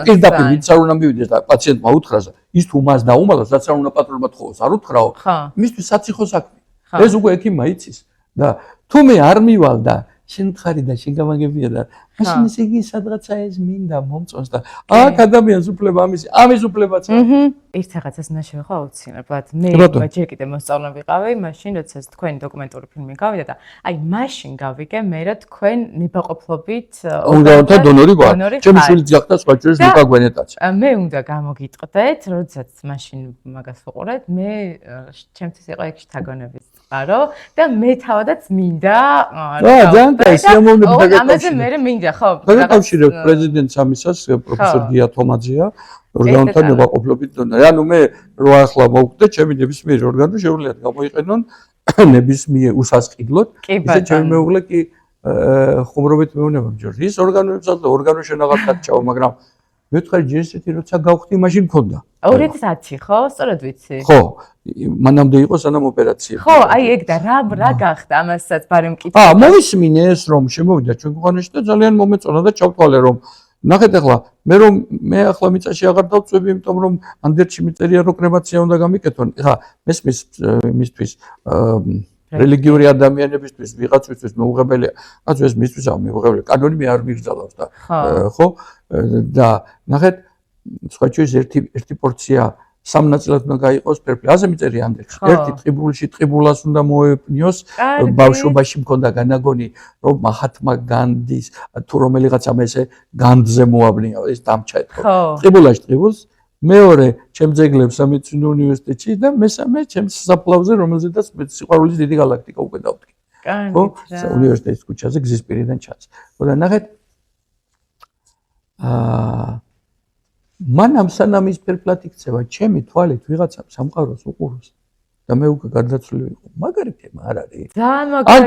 პირდაპირ ვინც არ უნდა მივიდეს და პაციენტმა უთხრას, ის თუ მას დაუმალავს, რაც არ უნდა პატრონად ხოვოს, არ უთხრაო. მისთვის საციხო საქმე. ეს უკვე ეკიმმა იცის და თუ მე არ მივალ და შენ ხარი და შენ გამაგებია და მაშინ ეს იგი სადღაცა ეს მინდა მომწონს და აქ ადამიანს უფლება ამის უფლებაც აქვს. ერთ რაღაცას უნდა შევეხო აუცილებლად. მე ჯერ კიდე მოსწავლე ვიყავი, მაშინ როდესაც თქვენი დოკუმენტური ფილმი გავიდა და აი მაშინ გავიგე მე რა თქვენ ნებაყოფლობით ორგანოთა დონორი ვარ. ჩემი შვილიც გახდა სხვა ჯერს ლუკა გვენეტაც. მე უნდა გამოგიტყდეთ, როდესაც მაშინ მაგას ვუყურეთ, მე ჩემთვის იყო ეგ შთაგონების წყარო და მე თავადაც მინდა ამაზე მე მინდა ხო დაკავშირებ პრეზიდენტს ამისას პროფესორ გია თომაძეა ორგანოთა ნებაყოფლობით დონორი. ანუ მე რო ახლა მოვკვდე ჩემი ნებისმიერ ორგანო შეუძლიათ გამოიყენონ ნებისმიერ უსასყიდლოდ ისე ჩემი მეუღლე კი ხუმრობით მეუნება მჯერს ის ორგანოებსაც და ორგანო შენაღად დარჩაო მაგრამ მე ვთქვი ჯერ ისეთი როცა გავხდი მაშინ მქონდა 2010 ხო სწორად ვიცი ხო მანამდე იყო სანამ ოპერაცია ხო აი ეგ და რა გახდა ამასაც ბარემ მკითხე მოვისმინე ეს რომ შემოვიდა ჩვენ ქვეყანაში და ძალიან მომეწონა და ჩავთვალე რომ ნახეთ ახლა მე ახლა მიწაში აღარ დავწვევი იმიტომ რომ ანდერჩი მიწერია რომ კრემაცია უნდა გამიკეთონ ხა მესმის მისთვის რელიგიური ადამიანებისთვის ვიღაცისთვის მეუღებელია რაც ეს მისთვის მეუღებელი კანონი მე არ მიგზავნავს და ხო და ნახეთ სხვა ჩვენს ერთი პორცია სამ ნაწილად უნდა გაიყოს ფერფლი ასე მიწერია ანდერჩი ერთი ტყიბულში ტყიბულას უნდა მოეპნიოს ბავშვობაში მქონდა განაგონი რომ მაჰათმა განდის თუ რომელიღაცამ ესე განძზე მოაბნია ეს დამჩაეთქო ტყიბულაში ტყიბულს მეორე ჩემ ძეგლებს სამედიცინო უნივერსიტეტში და მესამე ჩემს საფლავზე რომელზედაც სიყვარულის დიდი galaktika უკვე დავდგე. ხო? უნივერსიტეტის ქუჩაზე გზის პირიდან ჩანს. ხო და ნახეთ მან ამ სანამ ის ფერფლად იქცევა ჩემი თვალით ვიღაცა სამყაროს უყუროს და მე უკვე გარდაცვლილი ვიყო. მაგარი თემა არ არის. ძალიან მაგარი. ან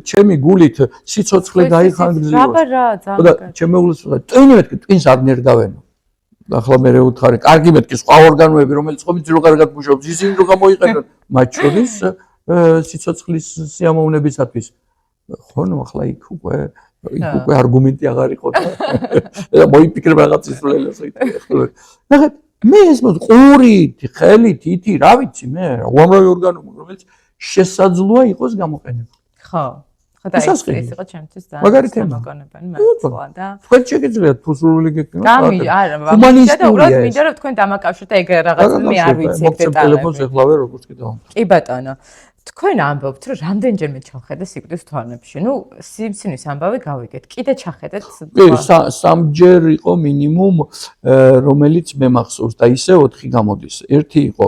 ჩემი გულით სიცოცხლე გაიხანგრძლიოს. და ჩემი უგულს ტვინი მეთქი ტვინს არ ნერგავენო. ახლა მე ვუთხარი, კარგი მეთქი სხვა ორგანოები, რომელიც ყოფილი რო კარგად მუშაობს, ისინი რო გამოიყენონ, მათ შორის სიცოცხლის სიამოვნებისათვის. ხო, ნუ ახლა იქ უკვე არგუმენტი აღარ იყო და მოიფიქრე რაღაც ისულელას იქ. ნახეთ, მე ეს ყურით, ხელით, ითი, რა ვიცი მე, უამრავი ორგანო, რომელიც შესაძლოა იყოს გამოყენება. ხო. და ეს იყო ჩემთვის მაგარი თემა. მართლა და თქვენ შეგიძლიათ თუ სრული გეკნოთ. არა, მაგარი და უბრალოდ მინდა რომ თქვენ დამაკავშიროთ ეგ რაღაც მე არ ვიცი ეგ დეტალები. ტელეფონს ეხლავე როგორც კიდევ. კი ბატონო. თქვენ ამბობთ რომ რამდენჯერმე ჩავხედე სიკვდილის თვალებში. ნუ სიმცინის ამბავი გავიგეთ. კიდე ჩახედეთ. კი, სამჯერ იყო მინიმუმ რომელიც მე მახსოვს და ისე 4 გამოდის. ერთი იყო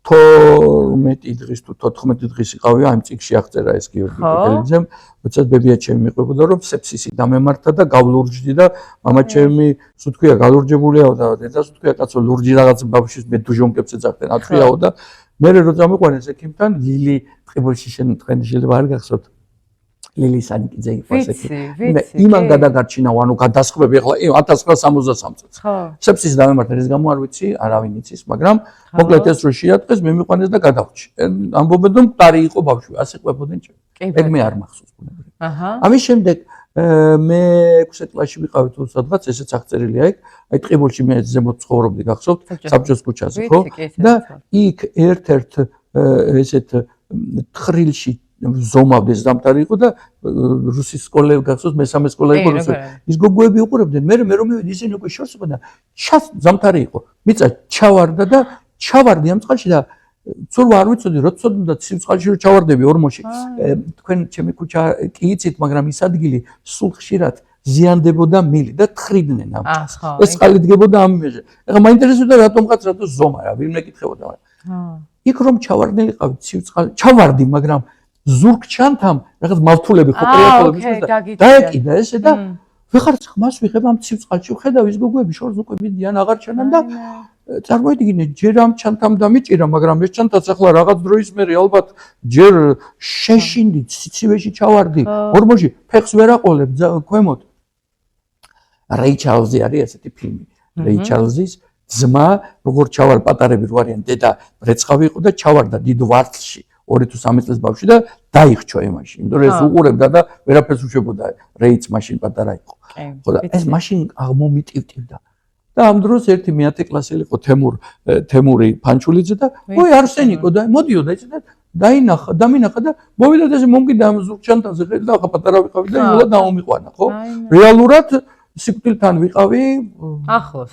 12 დღის თუ 14 დღის იყავი ამ წიგში აღწერა ეს გიორგი კიკელიძემ, როდესაც ბებიაჩემი მიყვებოდა რომ სეფსისი დამემართა და გავლურჯდი და მამაჩემი სულ თქვია გავლურჯებულია და დედას თქვია კაცო ლურჯი რაღაც ბავშვის მე დუჟონკებს ეძახდნენ ათვიაო და მე როცა მიყვანეს ექიმთან ლილი ტყიბულში შენ თქვენ შეიძლება არ გახსოვთ ლილი სანიკიძე იყო ასეთი. იმან გადაგარჩინა ანუ გადასხმები ახლა 1963 წელს. სეფსის დამემართა ეს გამო არ ვიცი, არავინ იცის, მაგრამ მოკლედ ეს რო შეატყეს, მე მიყვანეს და გადავრჩი. ამბობენ რომ მყარი იყო ბავშვი, ასე ყვებოდნენ ჩემ. ეგ მე არ მახსოვს ბუნებრივად. ამის შემდეგ მე 6 კლასში ვიყავი თუ სადღაც ესეც აღწერილია ეგ. აი ტყიბულში მე ზემოთ ცხოვრობდი, გახსოვთ, საბჭოს ქუჩაზე, ხო? და იქ ერთ-ერთ ესეთ თხრილში ზომავდეს ზამთარი იყო და რუსის სკოლები გახსოვს მესამე სკოლა იყო რუსი ის გოგოები უყურებდნენ მე რომ მივედი ისინი უკვე შორს იყო და ზამთარი იყო მიწა ჩავარდა და ჩავარდი ამ წყალში და ცურვა არ ვიცოდი რა ცოდნა სიწყალში რომ ჩავარდები ორმოში თქვენ ჩემი ქუჩა კი იცით მაგრამ ის ადგილი სულ ხშირად ზიანდებოდა მილი და თხრიდნენ ამ წყალს ეს წყალი დგებოდა ამ მეზე ეხლა მაინტერესებდა რატომღაც რატო ზომა რა ვინმე კითხებოდა იქ რომ ჩავარდნილიყავი სიწყალი ჩავარდი მაგრამ ზურგ ჩანთამ რაღაც მავთულები ხო პრიატოლების და დაეკიდა ესე და ვიხარ ხმას ვიღებ ამ ცივ წყალში ვხედავ ის გოგოები შორს უკვე მიდიან აღარ ჩანან და წარმოიდგინე, ჯერ ამ ჩანთამ დამიჭირა, მაგრამ ეს ჩანთაც ახლა რაღაც დროის მერე ალბათ ჯერ შეშინდი, სიცივეში ჩავარდი, ორმოში ფეხს ვერ აყოლებ ქვემოთ. რეი ჩარლზი არის ესეთი ფილმი. რეი ჩარლზის ძმა, როგორც ჩავარ პატარები რო არიან, დედა ბრეცხავი იყო და ჩავარდა დიდ ვარცხლში 2 თუ 3 წლის ბავშვი და დაიხჩო იმაში. იმიტომ რომ ეს უყურებდა და ვერაფერს უშვებოდა. რეიც მაშინ პატარა იყო. ხო და ეს მაშინ აღმომიტივტივდა. და ამ დროს ერთი მეათე კლასელი იყო თემური ფანჩულიძე და ой არსენიკო და მოდიოდა ეს და დამინახა და მოვიდა და ეს მომკიდა ამ ზურგჩანთაზე ხედი და ახლა პატარა ვიყავი და იულა დაუმიყვანა, ხო? რეალურად სიკვდილთან ვიყავი ახლოს.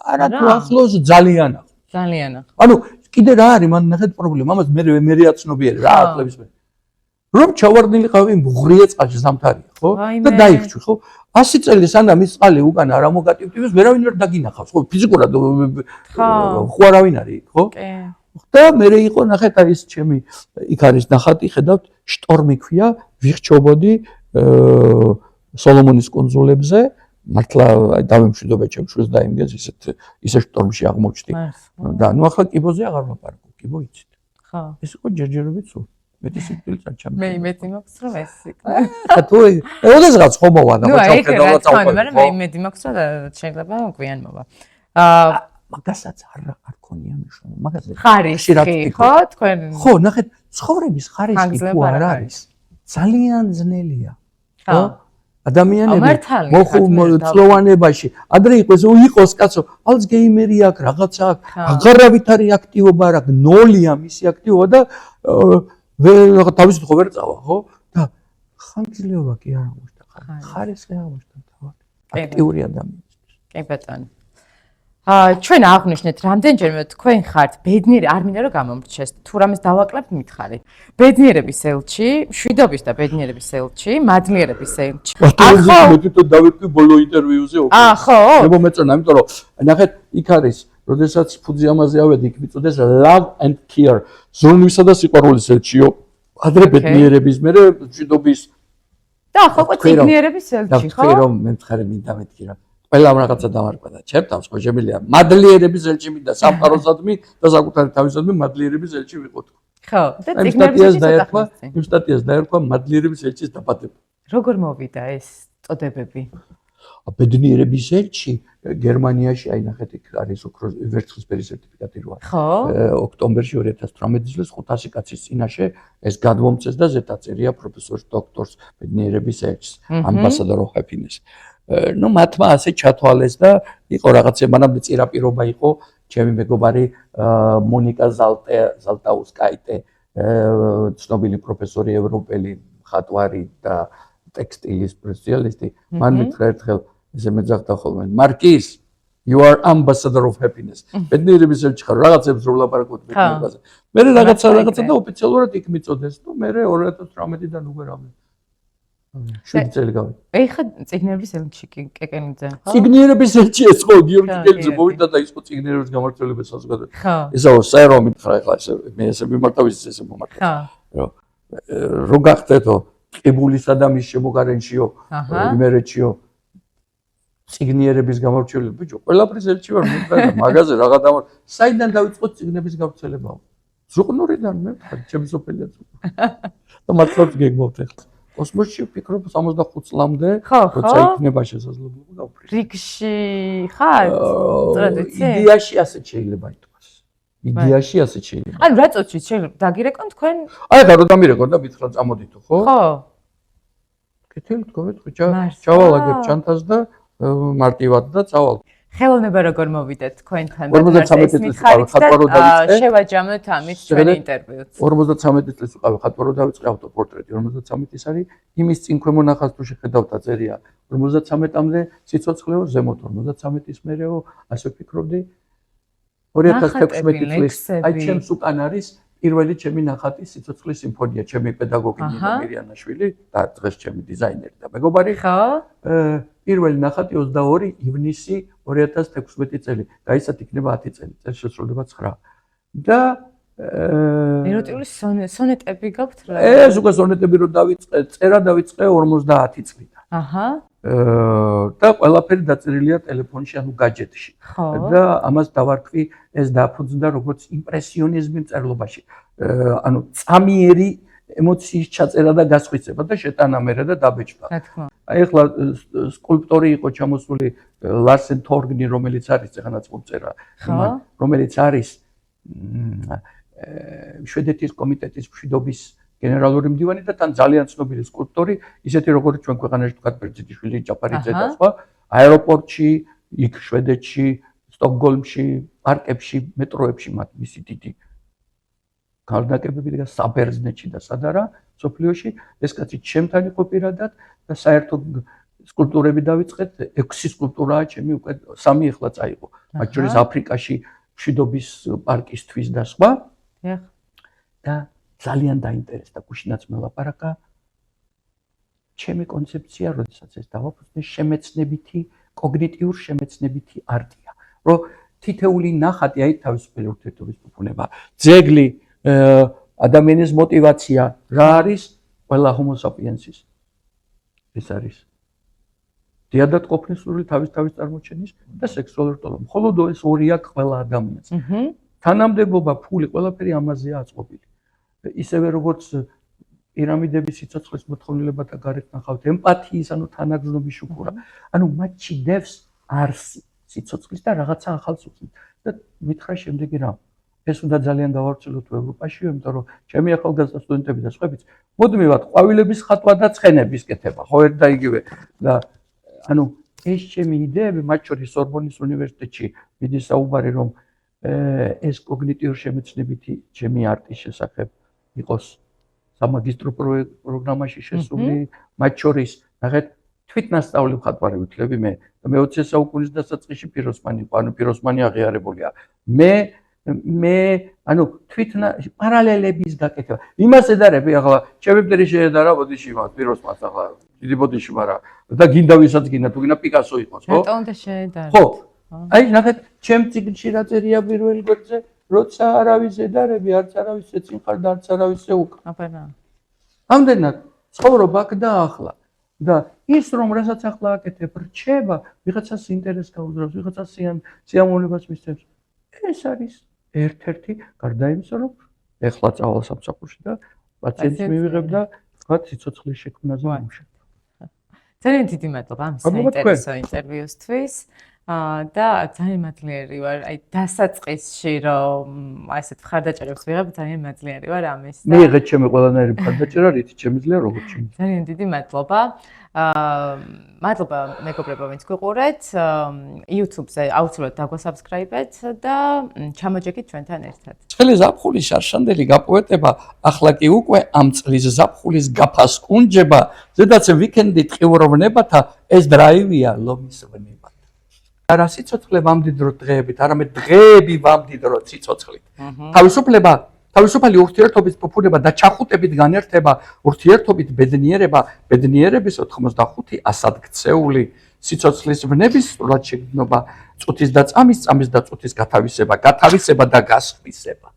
არა თუ ახლოს ძალიან ახლოს. ძალიან ახლოს. ანუ კიდე რა არის მან ნახეთ პრობლემა, ამას მე აცნობიერე რა ახლების მე. რომ ჩავარდნილიყავი მუღრია წყალში ზამთარია, ხო? და დაიხჩვი, ხო? 100 წელი სანამ ის წყალი უკან არ ამოგატივტივებს, ვერავინ ვერ დაგინახავს, ხო? ფიზიკურად ხო არავინ არის, ხო? და მე იყო ნახეთ აი ეს ჩემი იქ არის ნახატი, ხედავთ, შტორმი ქვია, ვიხჩობოდი სოლომონის კუნძულებზე, მართლა დავემშვიდობე ჩემ შვილს და იმგეს ისე შტორმში აღმოჩნდი. და ნუ ახლა კიბოზე აღარ ვაპარაკო, კიბო იცით. ხო. ეს იყო ჯერჯერობით სულ. მეტი სიკვდილიც არ ჩამიგდა. მე იმედი მაქვს რომ ეს იქნება. ხა თუ ოდესღაც ხო მოვა და მოჩავხედავდა წავყვე. მე იმედი მაქვს რომ შეიძლება გვიან მოვა. მაგასაც არ ქონია მნიშვნელობა. მაგაზე ხარისხი ხო თქვენ? ხო, ნახეთ, ცხოვრების ხარისხი თუ არ არის, ძალიან ძნელია. ხო? ადამიანები მოხუცლოვანებაში ადრე იყოს კაცო, ალცგეიმერი აქვს, რაღაცა აქვს, აღარავით არის აქტივობა, რა ნოლია მისი აქტივობა და თავისით ხო ვერ წავა, ხო? და ხანგრძლივობა კი არ აღმოჩნდა, ხარისხი აღმოჩნდა თავად. აქტიური ადამიანისთვის. კი ბატონო. ჩვენ აღვნიშნეთ რამდენჯერმე თქვენ ხართ ბედნიერი, არ მინდა რომ გამომრჩეს, თუ რამეს დავაკლებთ მითხარით. ბედნიერების ელჩი, მშვიდობის და ბედნიერების ელჩი, მადლიერების ელჩი. ახლა მე თვითონ დავეთქვი ბოლო ინტერვიუზე უკვე. ხო. მე მომეწონა, იმიტომ რომ ნახეთ, იქ არის, როდესაც ფუძიამაზე ავედი, იქ მიწოდეს love and care, ზრუნვისა და სიყვარულის ელჩიო. ადრე ბედნიერების, მერე მშვიდობის და ახლა უკვე ბედნიერების ელჩი, ხო? და რომ მე მხარე მინდა მეთქი რა. ყველა რაღაცა დამარყვა და ჩემთან ხო შემიძლია მადლიერების ელჩი მინდა სამყაროსადმი და საკუთარი თავისადმი მადლიერების ელჩი ვიყო. ხო, და ციგნების ელჩი იმ სტატიას დაერქვა მადლიერების ელჩის დაბადება. როგორ მოვიდა ეს წოდებები? ბედნიერების ელჩი გერმანიაში აი ნახეთ იქ არის ოქროს ვერცხლისფერი სერტიფიკატი რო არის. ხო. ოქტომბერში 2018 წელს 500 კაცის წინაშე ეს გადმომწეს და ზედაწერია პროფესორ დოქტორს ბედნიერების ელჩს, ambassador of happiness. ну მათმა ასე ჩათვალეს და იყო რაღაცა მანამდე წირაპირობა იყო ჩემი მეგობარი მონიკა ზალტაუსკაიტე ცნობილი პროფესორი ევროპელი მხატვარი და ტექსტილის სპეციალისტი მან მითხრა ერთხელ ესე მეძახდა ხოლმე მარკის you are ambassador of happiness ბედნიერების ელჩი ხარ რაღაცებს რო ვლაპარაკობთ ბედნიერებაზე მე რაღაცა და ოფიციალურად იქ მიწოდეს ну მე 2018-დან უკვე რამე 7 წელი გავიდა. ეხა ციგნიერების ელჩი კეკენიძე, ხო? ციგნიერების ელჩი ეს ხო გიორგი კეკენიძე მოვიდა და ის ხო ციგნიერების გამართლების საზოგადოება. ხო. ესაო საერო მითხრა ეხლა მე ესე მიმართავ ესე მომართავ. ხო. რო გახდეთო ყიბულისა და მის შემოგარენშიო იმერეთშიო ციგნიერების გამორჩეული ბიჭო ყველაფრის ელჩი ვარ მითხრა და მაგაზე რაღა დამარ საიდან დავიწყო ციგნების გავრცელებაო? ზუყნურიდან მე ჩემი სოფელიაც. და მართლაც გეგმობთ ეხლა. კოსმოსში ვფიქრობ 65 წლამდე როცა იქნება შესაძლებლობა გავფრთხილებ. რიგში ხარ? ტრადიცია. იდეაში ასეთ შეიძლება ითქვას. იდეაში ასეთ შეიძლება. ანუ რა წუთში შეიძლება დაგირეკონ თქვენ? აი ხა რო დამირეკონ და მითხრა წამოდითო, ხო? ხო. კეთილი თქვენ ჩავალაგებ ჩანთას და მარტივად და წავალ. ხელოვნება როგორ მოვიდა თქვენთან? 53 წლის ვიყავი ხატვარო დავიწყე. შევაჯამოთ ამით ჩვენი ინტერვიუც. 53 წლის ვიყავი ხატვარო დავიწყე ავტოპორტრეტი 53 ის არის იმის წინ ქვემო ნახას თუ შეხედავთ აწერია 53-მდე სიცოცხლეო ზემოთ 53-ის მერეო ასე ვფიქრობდი 2016 წლის აი ჩემს უკან არის პირველი ჩემი ნახატი სიცოცხლის სიმფონია ჩემი პედაგოგი ნინო მირიანაშვილი და დღეს ჩემი დიზაინერი და მეგობარი ხო პირველი ნახატი 22 ივნისი 2016 წელი გაიცათ იქნება 10 წელი წელს შესრულდება 9 და ეროტიული სონეტები გაქვთ რა ეს უკვე სონეტები რო დავიწყე წერა დავიწყე 50 წლიდან აჰა და ყველაფერი დაწერილია ტელეფონში, ანუ гаджеტში. და ამას დავარქვი, ეს დაფუძნდა როგორც იმპრესიონიზმის მწერლობაში. ანუ წამიერი ემოციის ჩაწერა და გასხვიცება და შეტანა მერე და დაბეჭდა. აი ახლა სკულპტორი იყო ჩამოსული ლარსენ თორგნი, რომელიც არის ეხანაც მომწერა, რომელიც არის შვედეთის კომიტეტის მშვიდობის გენერალური მდივანი და თან ძალიან ცნობილი სკულპტორი, ისეთი როგორც ჩვენ ქვეყანაში თქვა ბერძიძიშვილი, ჯაფარიძე და სხვა, აეროპორტში, იქ შვედეთში, სტოკგოლმში, პარკებში, მეტროებში მათ მისი დიდი ქალნაკებები და საბერძნეთში და სადარა სოფლიოში, ეს კაცი ჩემთან იყო პირადად და საერთოდ სკულპტურები დავიწყეთ, 6 სკულპტურაა ჩემი უკვე 3 ახლა წაიღო. მათ შორის აფრიკაში მშვიდობის პარკისთვის და სხვა. და ძალიან დაინტერესდა გუშინაც მელაპარაკა ჩემი კონცეფცია, როდესაც ეს დავაფუძნე შემეცნებითი, კოგნიტიურ შემეცნებითი არტია. რომ თითეული ნახატი, აი თავისუფალი ურთიერთობის ფუფუნება, ძეგლი, ადამიანის мотиваცია რა არის ყველა homo sapiens-ის. ეს არის დიადად ყოფნისური თავის წარმოჩენის და სექსუალური ტოლობა. მხოლოდ ეს ორია ყველა ადამიანს. თანამდებობა, ფული, ყველაფერი ამაზეა აწყობილი. ისევე როგორც პირამიდების სიცოცხლის მოთხოვნილებათა გარეთ ნახავთ ემპათიის, ანუ თანაგზნობის შუქურა. ანუ მათში დევს არსი სიცოცხლის და რაღაცა ახალს უხსნის. და მითხრა შემდეგი რამ. ეს უნდა ძალიან დავავრცელოთ ევროპაში, იმიტომ რომ ჩემი ახალგაზრდა სტუდენტები და სხვაებიც მუდმივად ყვავილების ხატვა და ცხენების კეთება, ხო ერთ და იგივე. და ანუ ეს ჩემი იდეები, მათ შორის სორბონის უნივერსიტეტში მიდის საუბარი, რომ ეს კოგნიტიურ შემეცნებითი ჩემი არტის შესახებ იყოს სამაგისტრო პროგრამაში შესული, მათ შორის ნახეთ თვითნასწავლი მხატვარი ვიქნები მე. მე 20 საუკუნის დასაწყისში პიროსმანი იყო, ანუ პიროსმანი აღიარებულია. მე ანუ პარალელების გაკეთება. იმას ედარები ახლა ჩემი მტერი შეედარა ბოდიში მას პიროსმანს ახლა დიდი ბოდიში, მაგრამ და გინდა ვისაც გინდა, თუ გინდა პიკასო იყოს, ხო? რატომ და შეედარა? ხო. აი ნახეთ ჩემ წიგნში რა წერია პირველ გვერდზე, როცა არავის ედარები, არც არავის ეწინხარ და არც არავის ეუკრა. აბანა. ამდენად ცხოვრობა აქ და ახლა. და ის რომ რასაც ახლა აკეთებ, რჩება, ვიღაცას ინტერესს გაუძრავს, ვიღაცას სიამოვნებას მისცემს. ეს არის ერთ-ერთი გარდა იმისა, რომ ეხლა წავალ სამსახურში და პაციენტს მივიღებ და თქვა სიცოცხლის შექმნაზე ვიმუშავებ. ძალიან დიდი მადლობა ამ საინტერესო ინტერვიუსთვის. და ძალიან მადლიერი ვარ, აი დასაწყისში რომ აი ესეთ მხარდაჭერებს ვიღებ, ძალიან მადლიერი ვარ ამის. მიიღეთ ჩემი ყველანაირი მხარდაჭერა, რითიც შემიძლია როგორც ჩემი. ძალიან დიდი მადლობა. მადლობა მეგობრებო, ვინც გვიყურეთ. YouTube-ზე აუცილებლად დაგვასაბსკრაიბეთ და ჩამოჯექით ჩვენთან ერთად. წელი ზაფხულის შარშანდელი გაპოეტება, ახლა კი უკვე ამ წლის ზაფხულის გაფას კუნჯება, ზედაც ვიკენდი ტყიუროვნებათა ეს დრაივია ლომის ვნება. არა სიცოცხლე ვამდიდროთ დღეებით, არამედ დღეები ვამდიდროთ სიცოცხლით. თავისუფალი ურთიერთობის ფუფუნება და ჩახუტებით განერთება, ურთიერთობით ბედნიერება, ბედნიერების 85 ასად ქცეული, სიცოცხლის ვნების სრულად შეგრძნობა, წუთის და წამის და წუთის გათავისება და გასხვისება.